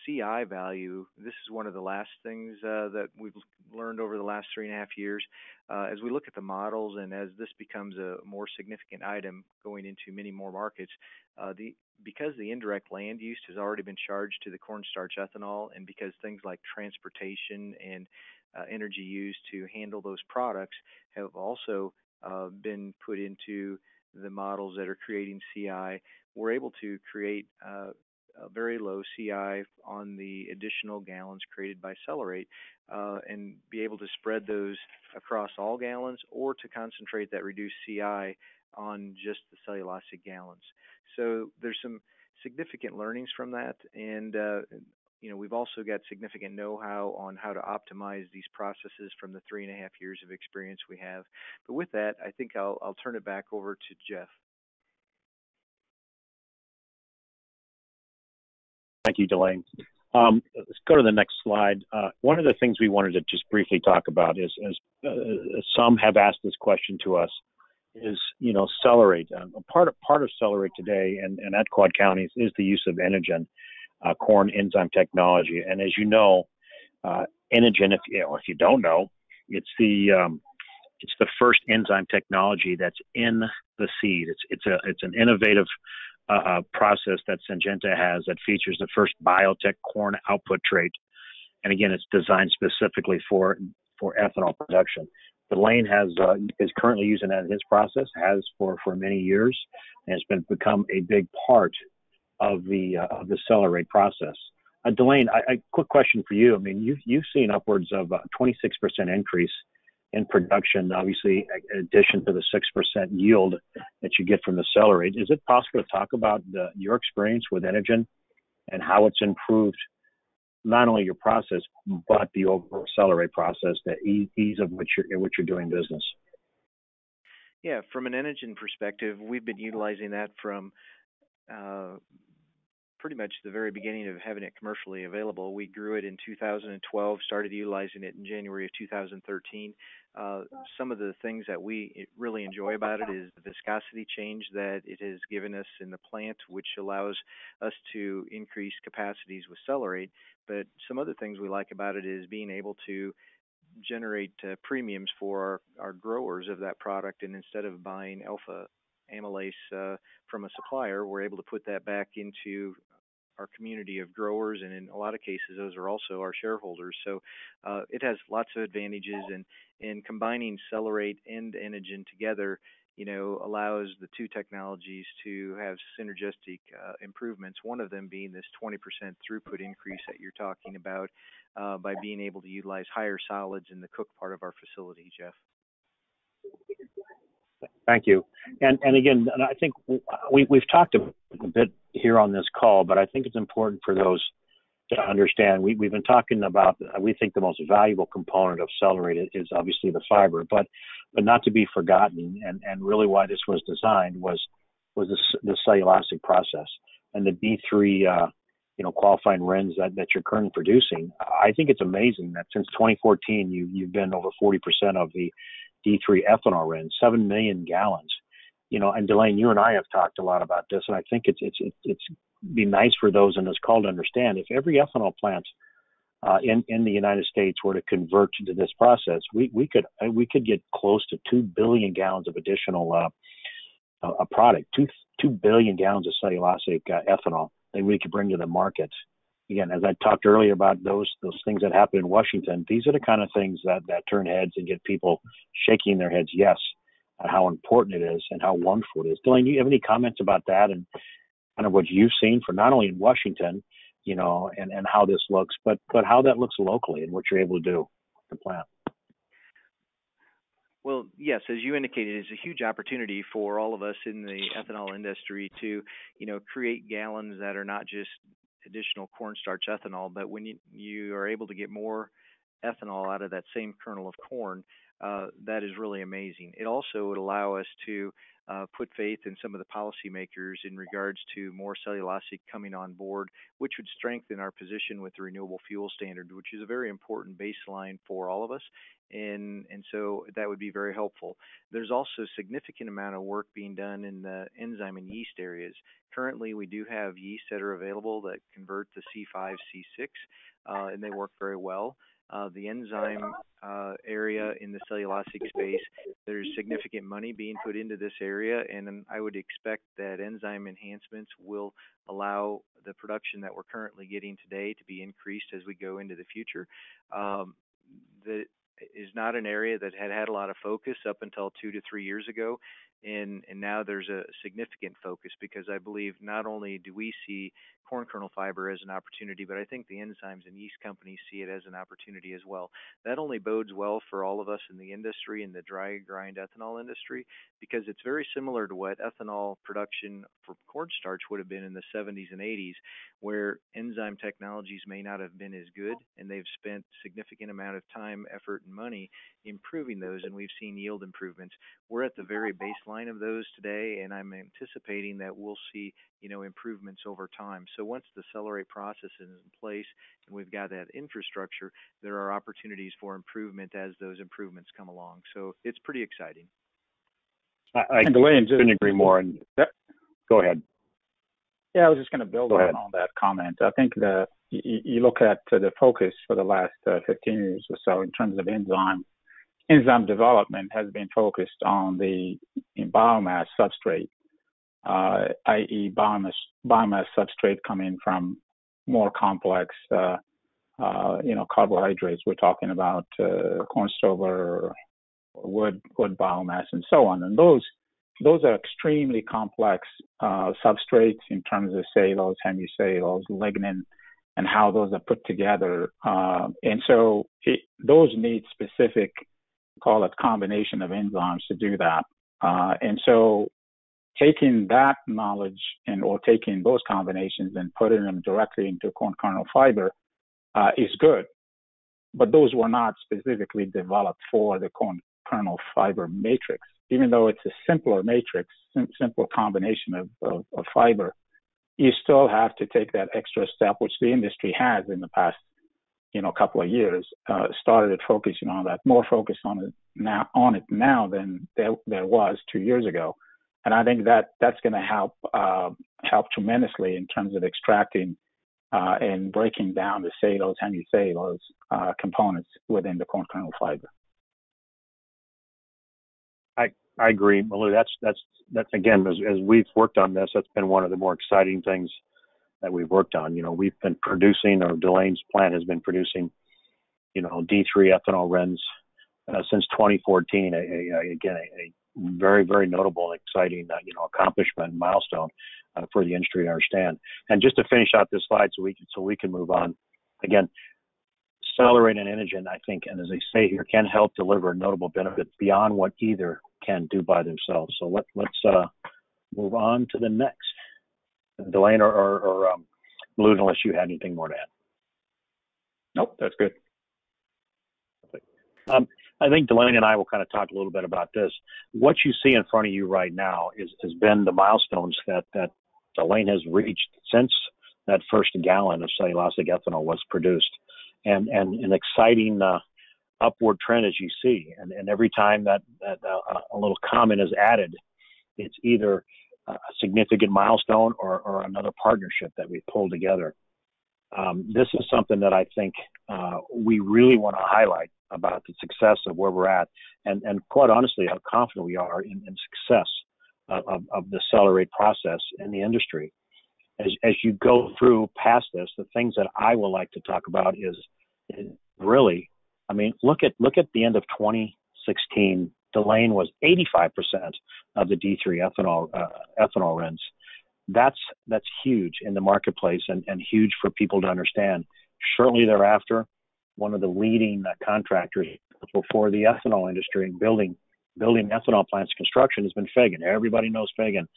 CI value, this is one of the last things that we've learned over the last 3.5 years. As we look at the models and as this becomes a more significant item going into many more markets, because the indirect land use has already been charged to the cornstarch ethanol, and because things like transportation and energy used to handle those products have also been put into the models that are creating CI, we're able to create a very low CI on the additional gallons created by Celerate and be able to spread those across all gallons or to concentrate that reduced CI on just the cellulosic gallons. So there's some significant learnings from that, and we've also got significant know-how on how to optimize these processes from the 3.5 years of experience we have. But with that, I think I'll turn it back over to Jeff.
Thank you, Delane. Let's go to the next slide. One of the things we wanted to just briefly talk about is, some have asked this question to us, is Celerate. Part of Celerate today and at Quad Counties is the use of Enogen, corn enzyme technology. And as you know, Enogen, if you don't know, it's the first enzyme technology that's in the seed. It's an innovative process that Syngenta has that features the first biotech corn output trait. And again, it's designed specifically for ethanol production. Delane is currently using that in his process, has for many years, and it's become a big part of the Celerate process. Delane, quick question for you. I mean, you've seen upwards of a 26% increase in production, obviously, in addition to the 6% yield that you get from the Celerate. Is it possible to talk about your experience with Enogen and how it's improved not only your process, but the overall Celerate process, the ease of which you're doing business?
Yeah, from an Enogen perspective, we've been utilizing that from pretty much the very beginning of having it commercially available. We grew it in 2012, started utilizing it in January of 2013. Some of the things that we really enjoy about it is the viscosity change that it has given us in the plant, which allows us to increase capacities with Celerate. But some other things we like about it is being able to generate premiums for our growers of that product, and instead of buying alpha amylase from a supplier, we're able to put that back into our community of growers, and in a lot of cases, those are also our shareholders. So it has lots of advantages, and combining Celerate and Enogen together, allows the two technologies to have synergistic improvements, one of them being this 20% throughput increase that you're talking about by being able to utilize higher solids in the cook part of our facility, Jeff.
Thank you. And again, I think we've talked a bit here on this call, but I think it's important for those to understand. We've been talking about, we think the most valuable component of Celerate is obviously the fiber, but not to be forgotten, and really why this was designed was the cellulosic process. And the B3 qualifying RINs that you're currently producing. I think it's amazing that since 2014, you've been over 40% of the D3 ethanol RINs, 7 million gallons. And Delane, you and I have talked a lot about this, and I think it's be nice for those in this call to understand if every ethanol plant in the United States were to convert to this process, we could get close to 2 billion gallons of additional a product, 2 billion gallons of cellulosic ethanol that we could bring to the market. Again, as I talked earlier about those things that happen in Washington, these are the kind of things that turn heads and get people shaking their heads, yes, at how important it is and how wonderful it is. Delane, do you have any comments about that and kind of what you've seen for not only in Washington, and how this looks, but how that looks locally and what you're able to do with the plant?
Well, yes, as you indicated, it's a huge opportunity for all of us in the ethanol industry to, create gallons that are not just additional cornstarch ethanol, but when you are able to get more ethanol out of that same kernel of corn, that is really amazing. It also would allow us to put faith in some of the policymakers in regards to more cellulosic coming on board, which would strengthen our position with the renewable fuel standard, which is a very important baseline for all of us. And so that would be very helpful. There's also a significant amount of work being done in the enzyme and yeast areas. Currently, we do have yeast that are available that convert to C5, C6, and they work very well. The enzyme area in the cellulosic space, there's significant money being put into this area, and I would expect that enzyme enhancements will allow the production that we're currently getting today to be increased as we go into the future. That is not an area that had a lot of focus up until 2 to 3 years ago. And now there's a significant focus because I believe not only do we see corn kernel fiber as an opportunity, but I think the enzymes and yeast companies see it as an opportunity as well. That only bodes well for all of us in the industry, in the dry grind ethanol industry, because it's very similar to what ethanol production for cornstarch would have been in the 70s and 80s, where enzyme technologies may not have been as good, and they've spent significant amount of time, effort, and money improving those, and we've seen yield improvements. We're at the very baseline of those today, and I'm anticipating that we'll see, improvements over time. So once the Accelerate process is in place and we've got that infrastructure, there are opportunities for improvement as those improvements come along. So it's pretty exciting.
I couldn't agree more. And go ahead.
Yeah, I was just going to build on that comment. I think you look at the focus for the last 15 years or so in terms of enzyme development has been focused on the biomass substrate, i.e. biomass substrate coming from more complex, carbohydrates. We're talking about corn stover, wood biomass, and so on. And those are extremely complex substrates in terms of cellulose, hemicellulose, lignin, and how those are put together. And so those need specific, call it combination of enzymes to do that. And so taking that knowledge or taking those combinations and putting them directly into corn kernel fiber is good. But those were not specifically developed for the corn kernel fiber matrix. Even though it's a simpler matrix, simpler combination of fiber, you still have to take that extra step, which the industry has in the past, couple of years, started focusing on that, more focused on it now than there was 2 years ago. And I think that's going to help tremendously in terms of extracting and breaking down the cellulose, hemicellulose components within the corn kernel fiber.
I agree, Malou. That's again, as we've worked on this, that's been one of the more exciting things that we've worked on. We've been producing, or Delane's plant has been producing, D3 ethanol RINs since 2014. Again, a very, very notable and exciting, accomplishment and milestone for the industry to understand. And just to finish out this slide, so we can move on. Again, Accelerate and Inogen, I think, and as they say here, can help deliver notable benefits beyond what either can do by themselves. So let's move on to the next. Delane or Malou, unless you had anything more to add.
Nope, that's good.
I think Delane and I will kind of talk a little bit about this. What you see in front of you right now has been the milestones that Delane has reached since that first gallon of cellulosic ethanol was produced, and an exciting upward trend as you see. And every time that a little comment is added, it's either a significant milestone or another partnership that we pull together. This is something that I think we really want to highlight about the success of where we're at, and quite honestly, how confident we are in success of the Celerate process in the industry. As you go through past this, the things that I would like to talk about is really, I mean, look at the end of 2016. Delane was 85% of the D3 ethanol RINs. That's huge in the marketplace and huge for people to understand. Shortly thereafter, one of the leading contractors for the ethanol industry and building ethanol plants construction has been Fagan. Everybody knows Fagan.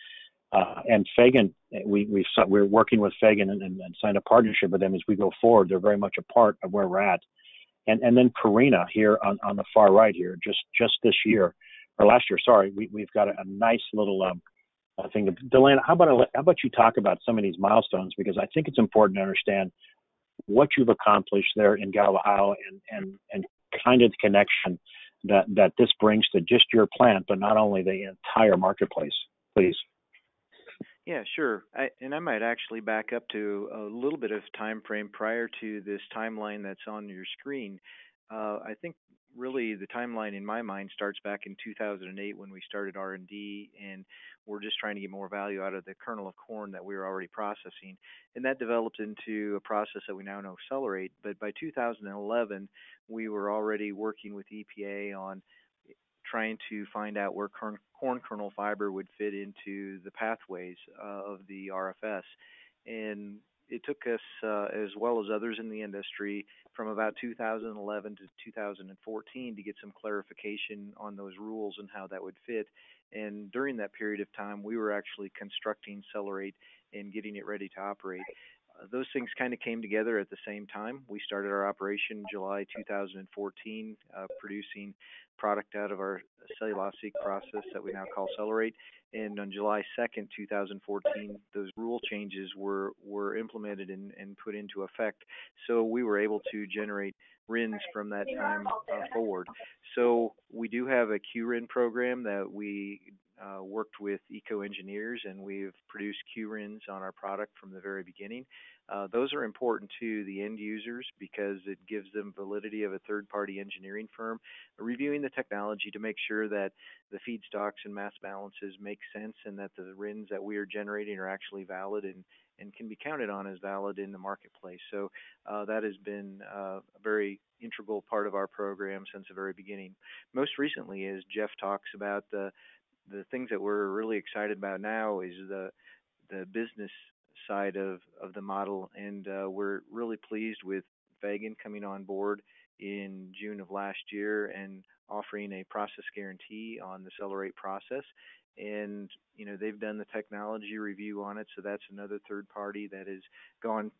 And Fagan, we're working with Fagan and signed a partnership with them as we go forward. They're very much a part of where we're at. And then Purina here on the far right here, just this year, or last year, sorry, we've got a nice little thing. Delane, how about you talk about some of these milestones, because I think it's important to understand what you've accomplished there in Galva, Iowa, and kind of the connection that this brings to just your plant, but not only the entire marketplace, please.
Yeah, sure. I might actually back up to a little bit of time frame prior to this timeline that's on your screen. I think really the timeline in my mind starts back in 2008 when we started R&D, and we're just trying to get more value out of the kernel of corn that we were already processing. And that developed into a process that we now know Celerate. But by 2011, we were already working with EPA on trying to find out where corn kernel fiber would fit into the pathways of the RFS. And it took us, as well as others in the industry, from about 2011 to 2014 to get some clarification on those rules and how that would fit. And during that period of time, we were actually constructing Celerate and getting it ready to operate. Those things kind of came together at the same time. We started our operation July 2014, producing product out of our cellulosic process that we now call Celerate. And on July 2nd, 2014, those rule changes were implemented and put into effect. So we were able to generate RINs from that time forward. So we do have a QRIN program that we worked with eco-engineers, and we've produced QRINs on our product from the very beginning. Those are important to the end users because it gives them validity of a third-party engineering firm reviewing the technology to make sure that the feedstocks and mass balances make sense and that the RINs that we are generating are actually valid and can be counted on as valid in the marketplace. So that has been a very integral part of our program since the very beginning. Most recently, as Jeff talks about, the things that we're really excited about now is the business side of the model, and we're really pleased with Fagan coming on board in June of last year and offering a process guarantee on the Celerate process. And they've done the technology review on it, so that's another third party that has gone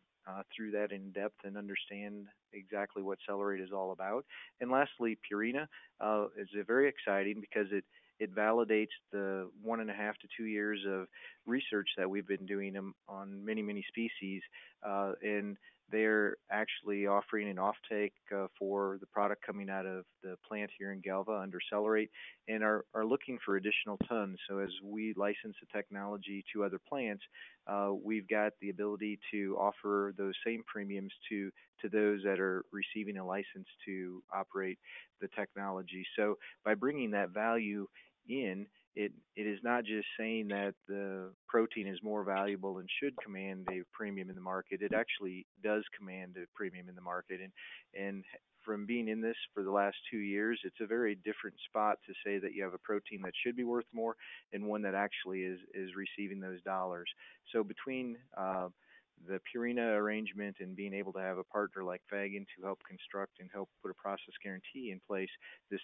through that in depth and understand exactly what Celerate is all about. And lastly, Purina is very exciting because it validates the 1.5 to 2 years of research that we've been doing on many species, and they're actually offering an offtake for the product coming out of the plant here in Galva under Celerate, and are looking for additional tons. So as we license the technology to other plants, we've got the ability to offer those same premiums to those that are receiving a license to operate the technology. So by bringing that value in, it is not just saying that the protein is more valuable and should command a premium in the market. It actually does command a premium in the market. And from being in this for the last 2 years, it's a very different spot to say that you have a protein that should be worth more and one that actually is receiving those dollars. So between the Purina arrangement and being able to have a partner like Fagan to help construct and help put a process guarantee in place, this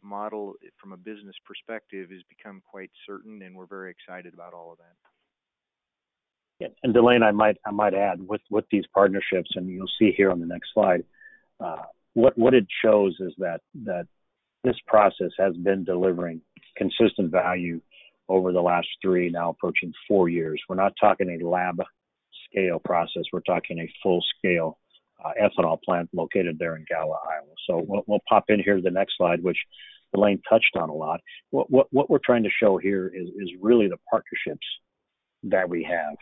model from a business perspective has become quite certain, and we're very excited about all of that.
Yeah, and Delane, I might add with these partnerships, and you'll see here on the next slide, what it shows is that this process has been delivering consistent value over the last 3, now approaching 4 years. We're not talking a lab scale process. We're talking a full scale ethanol plant located there in Gala, Iowa. So we'll pop in here to the next slide, which Elaine touched on a lot. What we're trying to show here is really the partnerships that we have,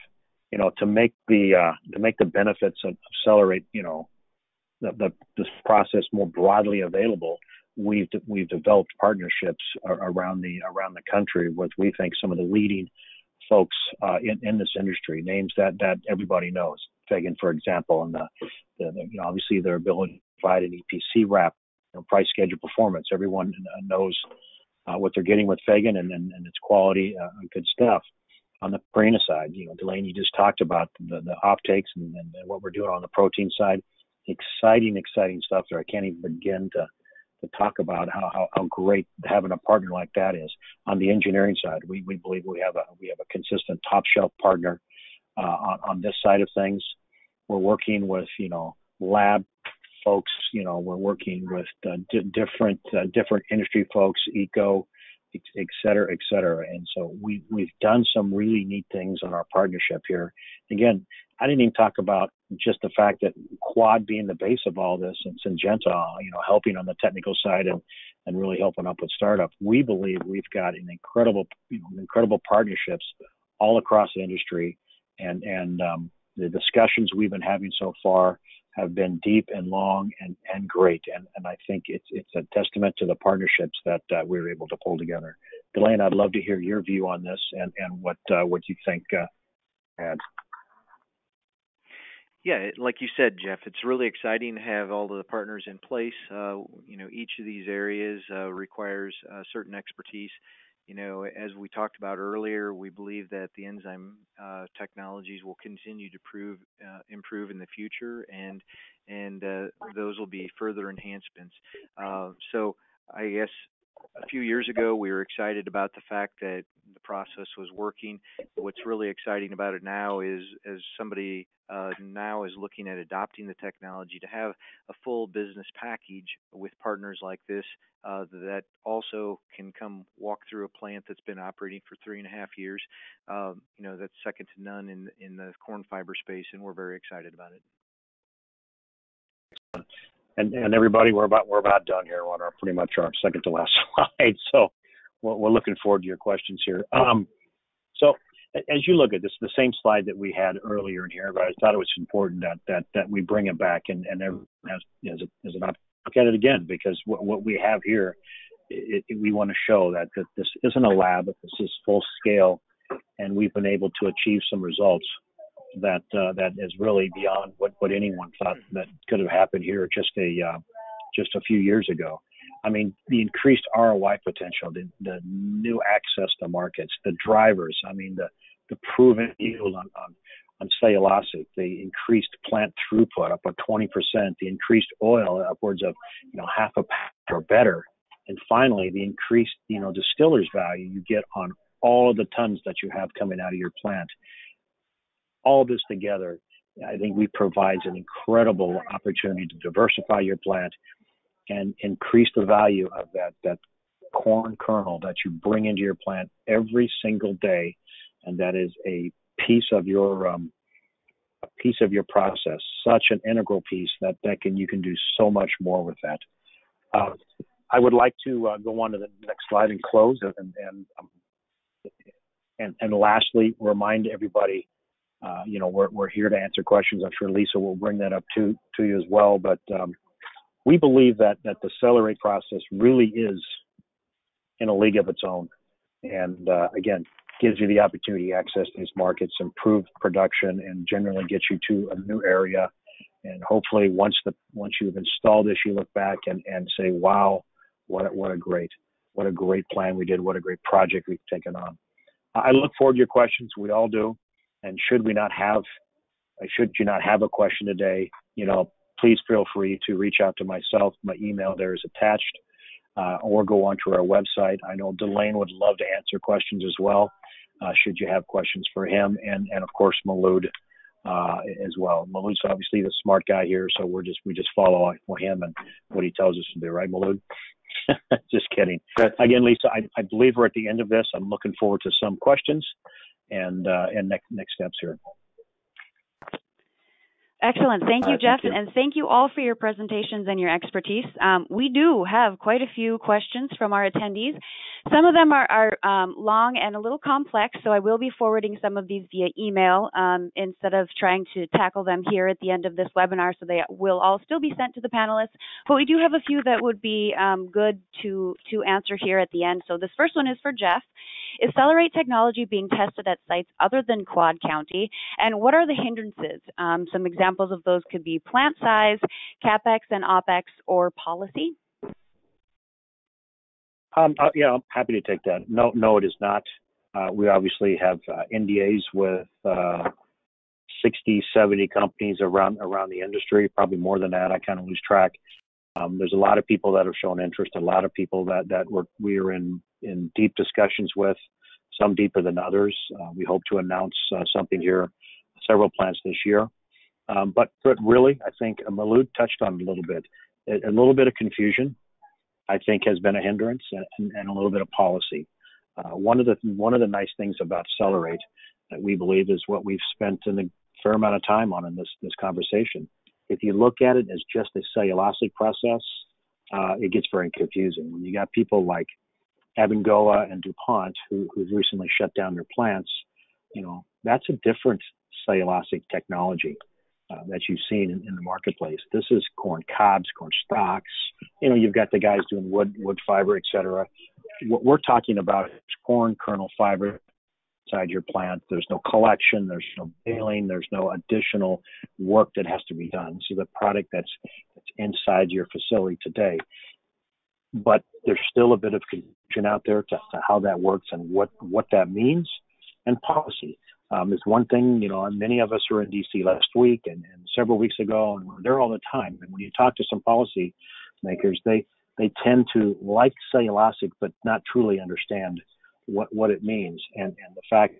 to make the benefits of Accelerate, this process more broadly available. We've developed partnerships around the country with, we think, some of the leading folks in this industry, names that everybody knows. Fagan, for example, and obviously their ability to provide an EPC wrap, price, schedule, performance. Everyone knows what they're getting with Fagan and its quality, good stuff. On the Purina side, Delaney just talked about the offtakes and what we're doing on the protein side. Exciting stuff there. I can't even begin to talk about how great having a partner like that is. On the engineering side, we believe we have a consistent top shelf partner on this side of things. We're working with lab folks. We're working with different industry folks, eco, et cetera. And so we've done some really neat things on our partnership here. Again, I didn't even talk about just the fact that Quad being the base of all this and Syngenta, helping on the technical side and really helping up with startup. We believe we've got an incredible partnerships all across the industry, and the discussions we've been having so far have been deep and long and great. And I think it's a testament to the partnerships that we were able to pull together. Delane, I'd love to hear your view on this and what you think, Ed.
Yeah, like you said, Jeff, it's really exciting to have all of the partners in place. Each of these areas requires certain expertise. As we talked about earlier, we believe that the enzyme technologies will continue to improve in the future, and those will be further enhancements. So I guess a few years ago, we were excited about the fact that the process was working. What's really exciting about it now is, as somebody now is looking at adopting the technology, to have a full business package with partners like this that also can come walk through a plant that's been operating for 3.5 years. That's second to none in the corn fiber space, and we're very excited about it.
And everybody, we're about done here on pretty much our second to last slide. So we're looking forward to your questions here. So as you look at this, the same slide that we had earlier in here, but I thought it was important that we bring it back and everyone has an opportunity to look at it again, because what we have here, we want to show that this isn't a lab, this is full scale, and we've been able to achieve some results that is really beyond what anyone thought that could have happened here just a few years ago. I mean, the increased ROI potential, the new access to markets, the drivers. I mean, the proven yield on cellulosic, the increased plant throughput up by 20%, the increased oil upwards of half a pound or better, and finally the increased distiller's value you get on all of the tons that you have coming out of your plant. All this together, I think, provides an incredible opportunity to diversify your plant and increase the value of that corn kernel that you bring into your plant every single day, and that is a piece of your process, such an integral piece that you can do so much more with that. I would like to go on to the next slide and close, and lastly, remind everybody. We're here to answer questions. I'm sure Lisa will bring that up to you as well. But we believe that the Accelerate process really is in a league of its own, and again, gives you the opportunity to access these markets, improve production, and generally get you to a new area. And hopefully, once you've installed this, you look back and say, "Wow, what a great plan we did! What a great project we've taken on." I look forward to your questions. We all do. And should you not have a question today, please feel free to reach out to myself. My email there is attached, or go onto our website. I know Delane would love to answer questions as well, should you have questions for him, and of course Maulud as well. Maulud's obviously the smart guy here, so we just follow him and what he tells us to do, right, Maulud? Just kidding. Again, Lisa, I believe we're at the end of this. I'm looking forward to some questions and next steps here.
Excellent. Thank
All
you,
right, thank
Jeff,
you.
and thank you all for your presentations and your expertise. We do have quite a few questions from our attendees. Some of them are long and a little complex, so I will be forwarding some of these via email instead of trying to tackle them here at the end of this webinar, so they will all still be sent to the panelists. But we do have a few that would be good to answer here at the end. So this first one is for Jeff. Is Celerate technology being tested at sites other than Quad County? And what are the hindrances? Some examples of those could be plant size, CapEx and OpEx, or policy.
Yeah, I'm happy to take that. No, it is not. We obviously have NDAs with 60, 70 companies around the industry, probably more than that. I kind of lose track. There's a lot of people that have shown interest, a lot of people that we are in deep discussions with, some deeper than others. We hope to announce something here, several plants this year. But really, I think Malud touched on it a little bit. A little bit of confusion, I think, has been a hindrance, and a little bit of policy. One of the nice things about Celerate that we believe is what we've spent a fair amount of time on in this conversation. If you look at it as just a cellulosic process, it gets very confusing. When you got people like Abengoa and DuPont who've recently shut down their plants, that's a different cellulosic technology that you've seen in the marketplace. This is corn cobs, corn stalks. You've got the guys doing wood fiber, et cetera. What we're talking about is corn kernel fiber inside your plant. There's no collection, there's no baling, there's no additional work that has to be done. This is a product that's inside your facility today. But there's still a bit of confusion out there to how that works and what that means. And policy is one thing. Many of us were in D.C. last week and several weeks ago, and we're there all the time. And when you talk to some policy makers, they tend to like cellulosic but not truly understand what it means. And the fact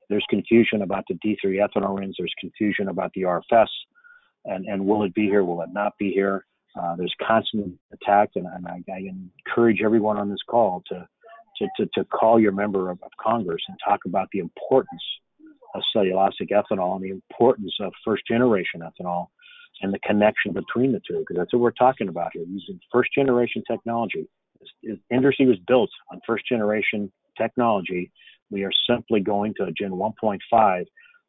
there's confusion about the D3 ethanol RINs, there's confusion about the RFS, and will it be here, will it not be here? There's constant attack, and I encourage everyone on this call to call your member of Congress and talk about the importance of cellulosic ethanol and the importance of first-generation ethanol and the connection between the two, because that's what we're talking about here, using first-generation technology. Industry was built on first-generation technology. We are simply going to a Gen 1.5,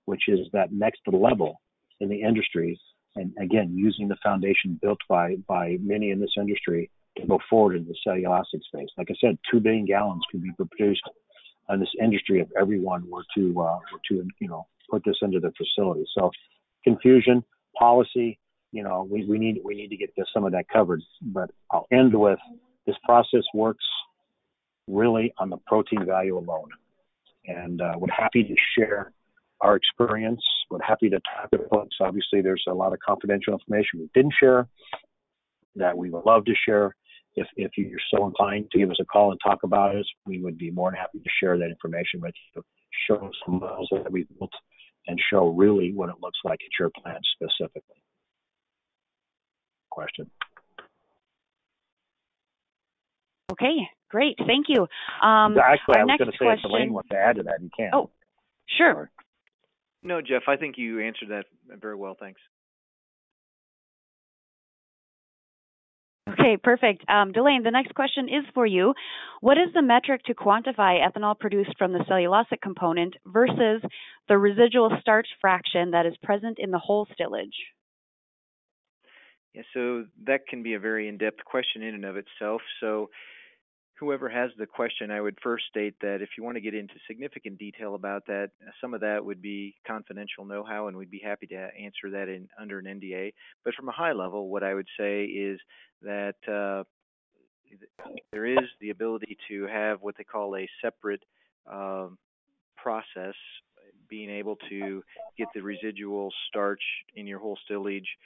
which is that next level in the industry. And again, using the foundation built by many in this industry to go forward in the cellulosic space. Like I said, 2 billion gallons could be produced in this industry if everyone were to put this into their facility. So confusion, policy, we need to get some of that covered. But I'll end with this process works really on the protein value alone. And we're happy to share our experience. We're happy to talk to folks. Obviously, there's a lot of confidential information we didn't share that we would love to share. If you're so inclined to give us a call and talk about it, we would be more than happy to share that information with you, show some models that we've built, and show really what it looks like at your plant specifically. Question.
Okay, great. Thank you.
Actually, I was going to say,
question...
if Elaine wants to add to that, you can.
Oh, sure.
No, Jeff, I think you answered that very well. Thanks.
Okay, perfect. Delane, the next question is for you. What is the metric to quantify ethanol produced from the cellulosic component versus the residual starch fraction that is present in the whole stillage?
Yeah, so that can be a very in-depth question in and of itself. So whoever has the question, I would first state that if you want to get into significant detail about that, some of that would be confidential know-how, and we'd be happy to answer that under an NDA. But from a high level, what I would say is that there is the ability to have what they call a separate process, being able to get the residual starch in your whole stillage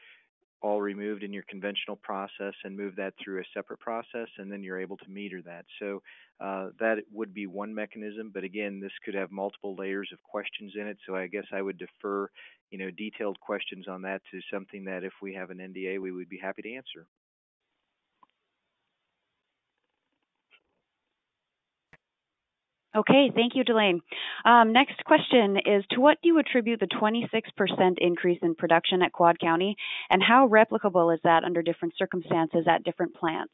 all removed in your conventional process and move that through a separate process, and then you're able to meter that. So that would be one mechanism, but again, this could have multiple layers of questions in it, so I guess I would defer, detailed questions on that to something that if we have an NDA, we would be happy to answer.
Okay, thank you, Delane. Next question is, to what do you attribute the 26% increase in production at Quad County, and how replicable is that under different circumstances at different plants?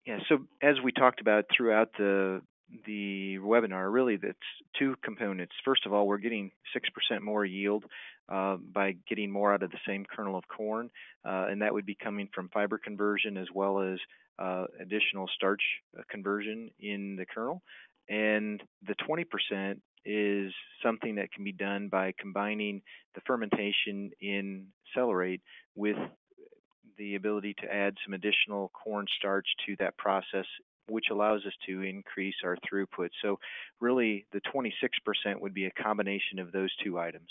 Yeah, so as we talked about throughout the webinar, really that's two components. First of all, we're getting 6% more yield by getting more out of the same kernel of corn, and that would be coming from fiber conversion as well as additional starch conversion in the kernel. And the 20% is something that can be done by combining the fermentation in celerate with the ability to add some additional corn starch to that process, which allows us to increase our throughput. So really the 26% would be a combination of those two items.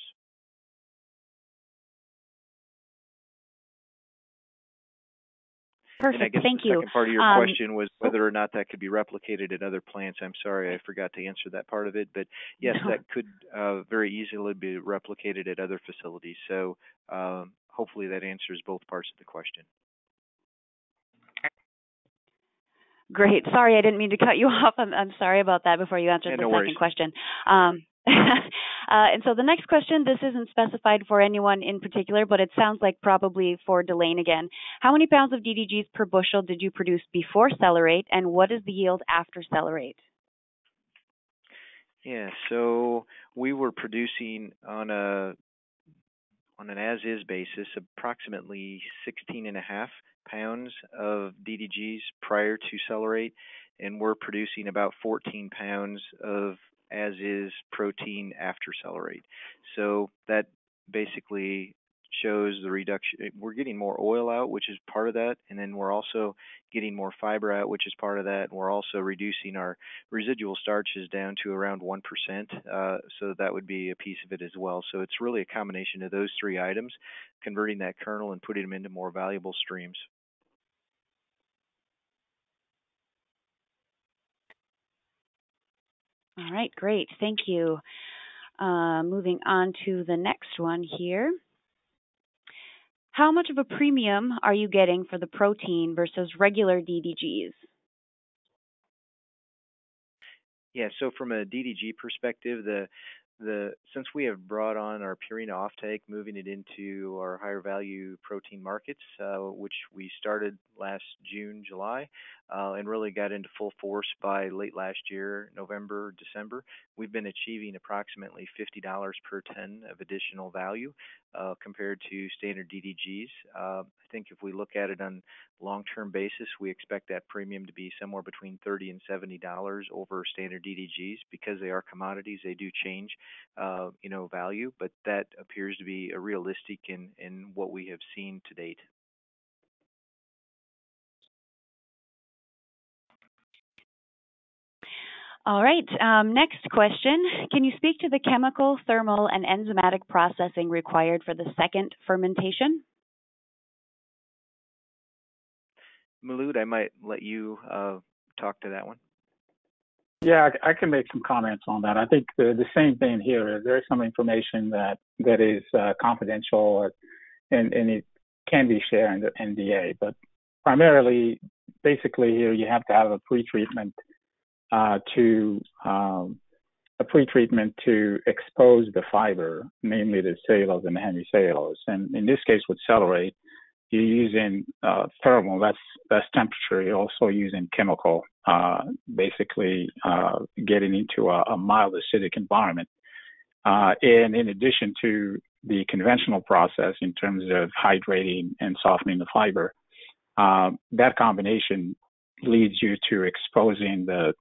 Perfect.
And I guess
Thank
the
you.
second part of your question was whether or not that could be replicated at other plants. I'm sorry, I forgot to answer that part of it. But yes, that could very easily be replicated at other facilities. So hopefully that answers both parts of the question.
Great. Sorry, I didn't mean to cut you off. I'm sorry about that before you answered the second question. And so the next question, this isn't specified for anyone in particular, but it sounds like probably for Delane again. How many pounds of DDGs per bushel did you produce before celerate, and what is the yield after celerate?
Yeah, so we were producing on an as-is basis approximately 16.5 pounds of DDGs prior to celerate, and we're producing about 14 pounds of as-is protein after celerate. So that basically shows the reduction. We're getting more oil out, which is part of that, and then we're also getting more fiber out, which is part of that, and we're also reducing our residual starches down to around 1%, so that would be a piece of it as well. So it's really a combination of those three items, converting that kernel and putting them into more valuable streams.
All right, great. Thank you. Moving on to the next one here. How much of a premium are you getting for the protein versus regular DDGs?
Yeah, so from a DDG perspective, since we have brought on our Purina offtake, moving it into our higher value protein markets, which we started last June, July, and really got into full force by late last year, November, December, we've been achieving approximately $50 per ton of additional value compared to standard DDGs. I think if we look at it on long-term basis, we expect that premium to be somewhere between $30 and $70 over standard DDGs because they are commodities. They do change, value, but that appears to be a realistic in what we have seen to date.
All right. Next question. Can you speak to the chemical, thermal, and enzymatic processing required for the second fermentation?
Maulud, I might let you talk to that one.
Yeah, I can make some comments on that. I think the same thing here. There is some information that is confidential and it can be shared in the NDA, but primarily, basically here you have to have a pretreatment to expose the fiber, namely the cellulose and the hemicellulose. And in this case with celerate, you're using thermal, that's temperature. You're also using chemical, basically getting into a mild acidic environment. And in addition to the conventional process in terms of hydrating and softening the fiber, that combination leads you to exposing the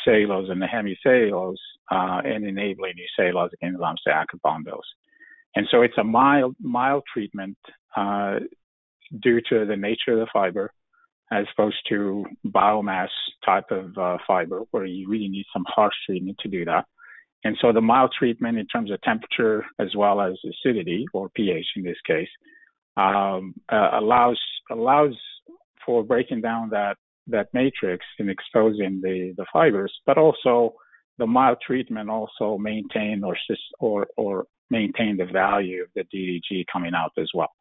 cellulose and the hemicellulose and enabling the cellulose enzymes to act upon those. And so it's a mild treatment due to the nature of the fiber, as opposed to biomass type of fiber where you really need some harsh treatment to do that. And so the mild treatment in terms of temperature as well as acidity, or pH in this case, allows for breaking down that matrix and exposing the fibers, but also the mild treatment also maintain or maintain the value of the DDG coming out as well.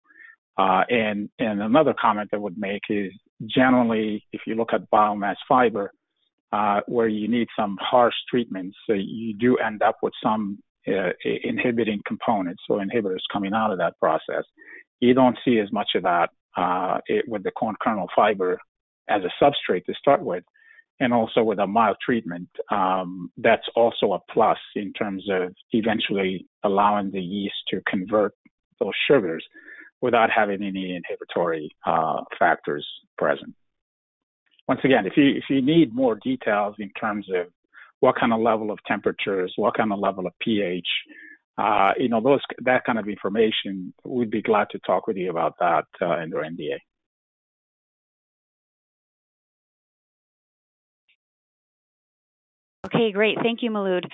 And another comment I would make is generally, if you look at biomass fiber, where you need some harsh treatments, so you do end up with some inhibiting components, so inhibitors coming out of that process. You don't see as much of that with the corn kernel fiber as a substrate to start with, and also with a mild treatment. That's also a plus in terms of eventually allowing the yeast to convert those sugars without having any inhibitory factors present. Once again, if you need more details in terms of what kind of level of temperatures, what kind of level of pH, that kind of information, we'd be glad to talk with you about that in our NDA.
Okay, great. Thank you, Maulud.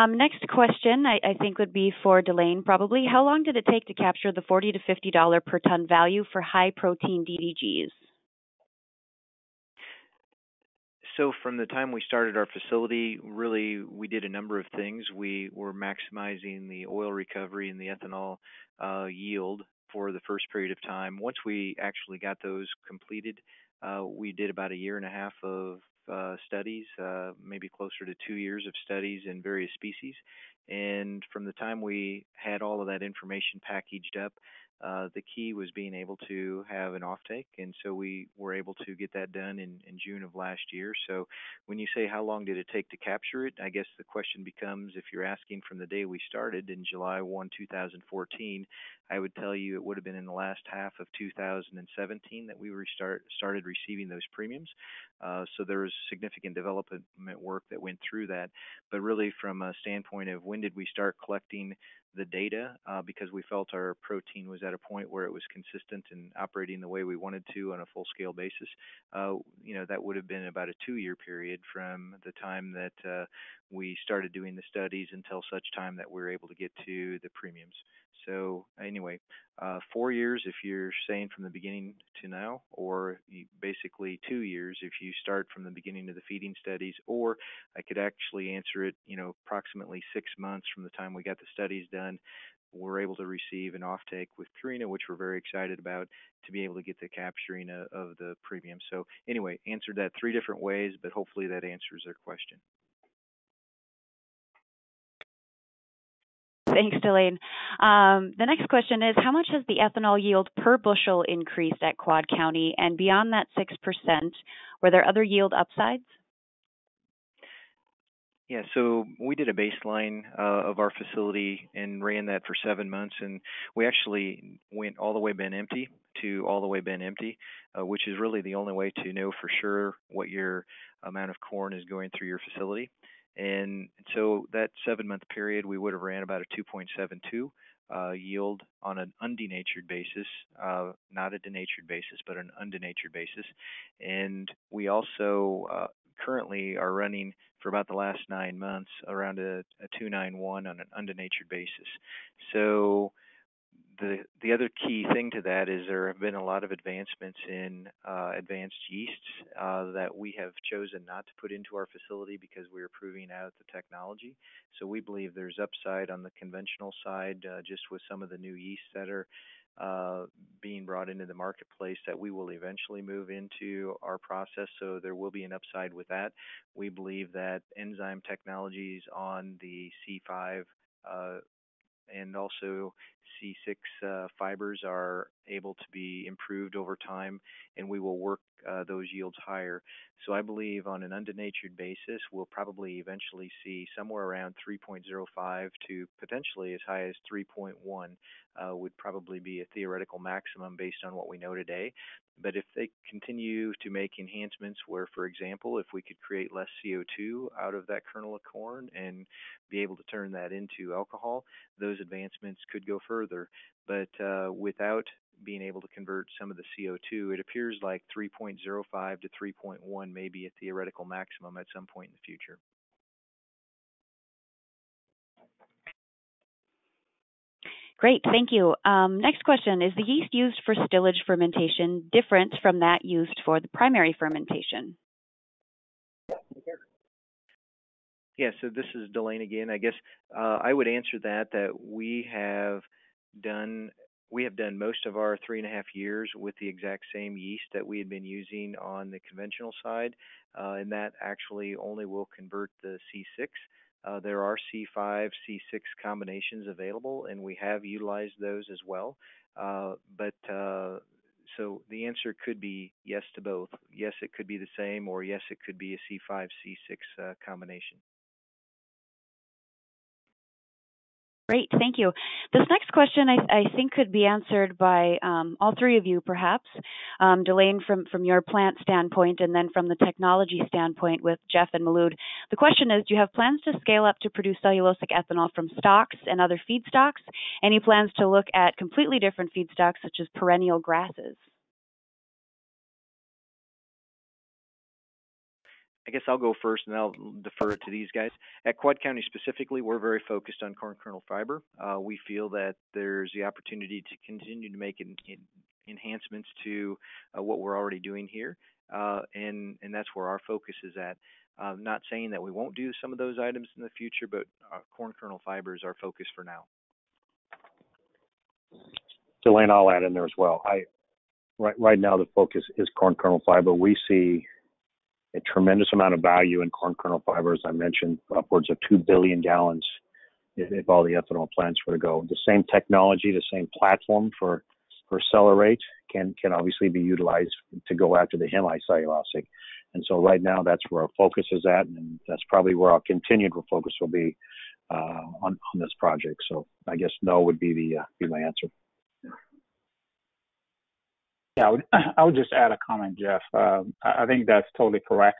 Next question, I think, would be for Delane, probably. How long did it take to capture the $40 to $50 per ton value for high-protein DDGs?
So from the time we started our facility, really, we did a number of things. We were maximizing the oil recovery and the ethanol yield for the first period of time. Once we actually got those completed, we did about a year and a half of studies, maybe closer to 2 years of studies in various species. And from the time we had all of that information packaged up, the key was being able to have an offtake, and so we were able to get that done in June of last year. So when you say how long did it take to capture it, I guess the question becomes, if you're asking from the day we started in July 1, 2014, I would tell you it would have been in the last half of 2017 that we started receiving those premiums. So there was significant development work that went through that. But really, from a standpoint of when did we start collecting the data, because we felt our protein was at a point where it was consistent and operating the way we wanted to on a full-scale basis, that would have been about a 2-year period from the time that we started doing the studies until such time that we were able to get to the premiums. So anyway, 4 years if you're saying from the beginning to now, or basically 2 years if you start from the beginning of the feeding studies, or I could actually answer it, approximately 6 months from the time we got the studies done. We're able to receive an offtake with Purina, which we're very excited about, to be able to get the capturing of the premium. So anyway, answered that 3 different ways, but hopefully that answers their question.
Thanks, Delane. The next question is, how much has the ethanol yield per bushel increased at Quad County? And beyond that 6%, were there other yield upsides?
Yeah, so we did a baseline of our facility and ran that for 7 months, and we actually went all the way been empty to all the way been empty, which is really the only way to know for sure what your amount of corn is going through your facility. And so that 7-month period, we would have ran about a 2.72 yield on an undenatured basis, not a denatured basis, but an undenatured basis. And we also currently are running for about the last 9 months around a 291 on an undenatured basis. So the other key thing to that is there have been a lot of advancements in advanced yeasts that we have chosen not to put into our facility because we are proving out the technology. So we believe there's upside on the conventional side just with some of the new yeasts that are being brought into the marketplace that we will eventually move into our process. So there will be an upside with that. We believe that enzyme technologies on the C5 and also C6 fibers are able to be improved over time, and we will work those yields higher. So I believe on an undenatured basis, we'll probably eventually see somewhere around 3.05 to potentially as high as 3.1 would probably be a theoretical maximum based on what we know today. But if they continue to make enhancements where, for example, if we could create less CO2 out of that kernel of corn and be able to turn that into alcohol, those advancements could go further. But without being able to convert some of the CO2, it appears like 3.05 to 3.1 may be a theoretical maximum at some point in the future.
Great, thank you. Next question, is the yeast used for stillage fermentation different from that used for the primary fermentation?
Yeah, so this is Delane again. I guess I would answer that we have done we have done most of our 3.5 years with the exact same yeast that we had been using on the conventional side, and that actually only will convert the C6. There are C5, C6 combinations available, and we have utilized those as well. So the answer could be yes to both. Yes, it could be the same, or yes, it could be a C5, C6 combination.
Great, thank you. This next question I think could be answered by all three of you, perhaps. Delane, from your plant standpoint, and then from the technology standpoint with Jeff and Malud. The question is, do you have plans to scale up to produce cellulosic ethanol from stalks and other feedstocks? Any plans to look at completely different feedstocks, such as perennial grasses?
I guess I'll go first, and I'll defer it to these guys. At Quad County specifically, we're very focused on corn kernel fiber. We feel that there's the opportunity to continue to make enhancements to what we're already doing here, and that's where our focus is at. Not saying that we won't do some of those items in the future, but corn kernel fiber is our focus for now.
Delane, I'll add in there as well. Right now the focus is corn kernel fiber. We see a tremendous amount of value in corn kernel fiber, as I mentioned, upwards of 2 billion gallons if all the ethanol plants were to go. The same technology, the same platform for Celerate can obviously be utilized to go after the hemicellulosic. And so right now that's where our focus is at, and that's probably where our continued focus will be on this project. So I guess no would be my answer.
Yeah, I would just add a comment, Jeff. I think that's totally correct.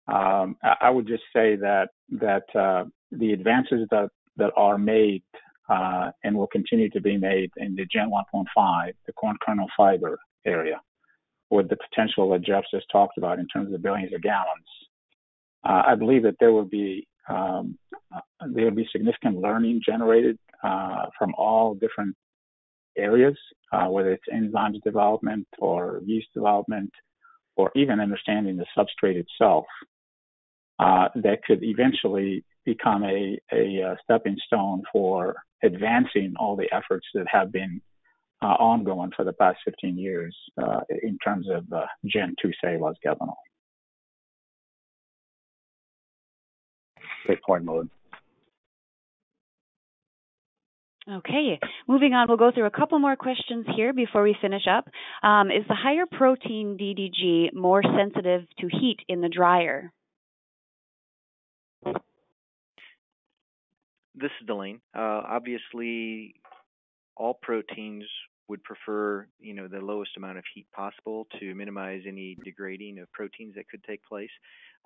I would just say that the advances that are made and will continue to be made in the Gen 1.5, the corn kernel fiber area, with the potential that Jeff just talked about in terms of billions of gallons, I believe that there will be significant learning generated from all different areas, whether it's enzymes development or yeast development, or even understanding the substrate itself, that could eventually become a stepping stone for advancing all the efforts that have been ongoing for the past 15 years in terms of Gen 2 cellulose ethanol.
Great point, Malud.
Okay, moving on, we'll go through a couple more questions here before we finish up. Is the higher protein DDG more sensitive to heat in the dryer?
This is Delane. Obviously, all proteins would prefer, the lowest amount of heat possible to minimize any degrading of proteins that could take place.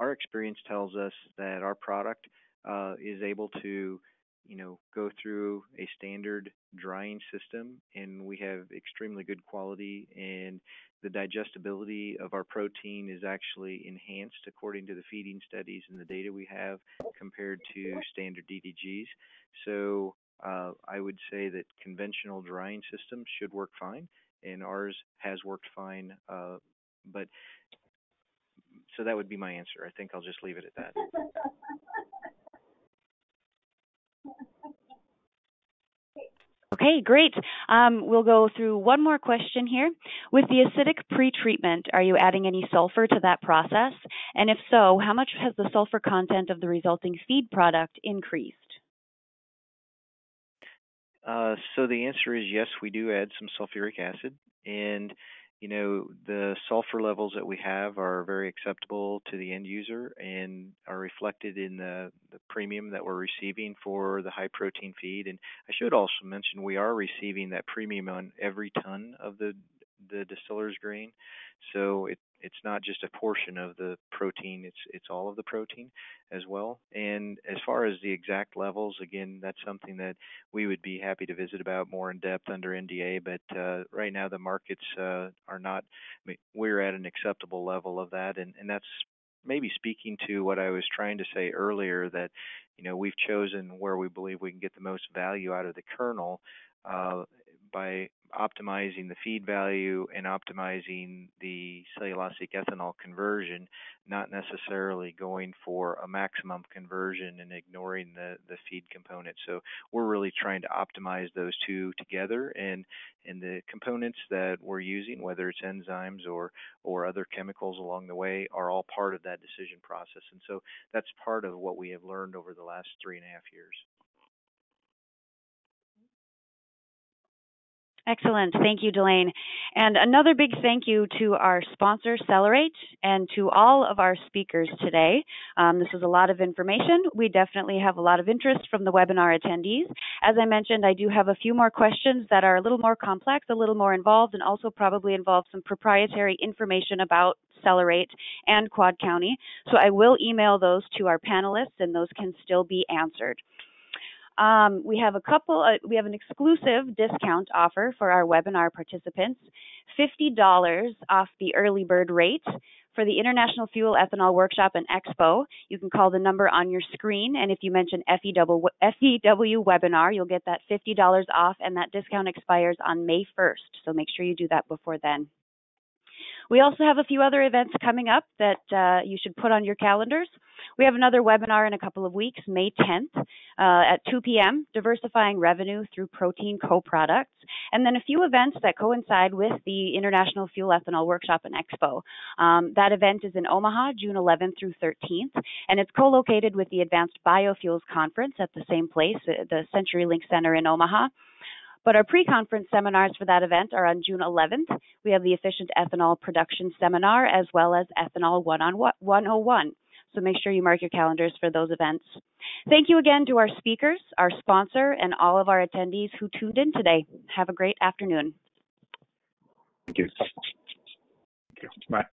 Our experience tells us that our product is able to go through a standard drying system, and we have extremely good quality, and the digestibility of our protein is actually enhanced according to the feeding studies and the data we have compared to standard DDGs. So I would say that conventional drying systems should work fine, and ours has worked fine. But so that would be my answer. I think I'll just leave it at that.
Okay, great. We'll go through one more question here. With the acidic pretreatment, are you adding any sulfur to that process? And if so, how much has the sulfur content of the resulting feed product increased?
So the answer is yes, we do add some sulfuric acid. And, the sulfur levels that we have are very acceptable to the end user and are reflected in the premium that we're receiving for the high protein feed. And I should also mention we are receiving that premium on every ton of the distiller's grain. So it's not just a portion of the protein, it's all of the protein as well. And as far as the exact levels, again, that's something that we would be happy to visit about more in depth under NDA, but right now the markets are not, we're at an acceptable level of that, and that's maybe speaking to what I was trying to say earlier, that we've chosen where we believe we can get the most value out of the kernel by optimizing the feed value and optimizing the cellulosic ethanol conversion, not necessarily going for a maximum conversion and ignoring the feed component. So we're really trying to optimize those two together, and the components that we're using, whether it's enzymes or other chemicals along the way, are all part of that decision process. And so that's part of what we have learned over the last 3.5 years.
Excellent. Thank you, Delane. And another big thank you to our sponsor, Celerate, and to all of our speakers today. This was a lot of information. We definitely have a lot of interest from the webinar attendees. As I mentioned, I do have a few more questions that are a little more complex, a little more involved, and also probably involve some proprietary information about Celerate and Quad County. So I will email those to our panelists, and those can still be answered. We have an exclusive discount offer for our webinar participants, $50 off the early bird rate for the International Fuel Ethanol Workshop and Expo. You can call the number on your screen, and if you mention FEW webinar, you'll get that $50 off, and that discount expires on May 1st. So make sure you do that before then. We also have a few other events coming up that you should put on your calendars. We have another webinar in a couple of weeks, May 10th at 2 p.m., Diversifying Revenue Through Protein Co-Products, and then a few events that coincide with the International Fuel Ethanol Workshop and Expo. That event is in Omaha, June 11th through 13th, and it's co-located with the Advanced Biofuels Conference at the same place, the CenturyLink Center in Omaha. But our pre-conference seminars for that event are on June 11th. We have the Efficient Ethanol Production Seminar as well as Ethanol 101. So make sure you mark your calendars for those events. Thank you again to our speakers, our sponsor, and all of our attendees who tuned in today. Have a great afternoon.
Thank you. Thank you. Bye.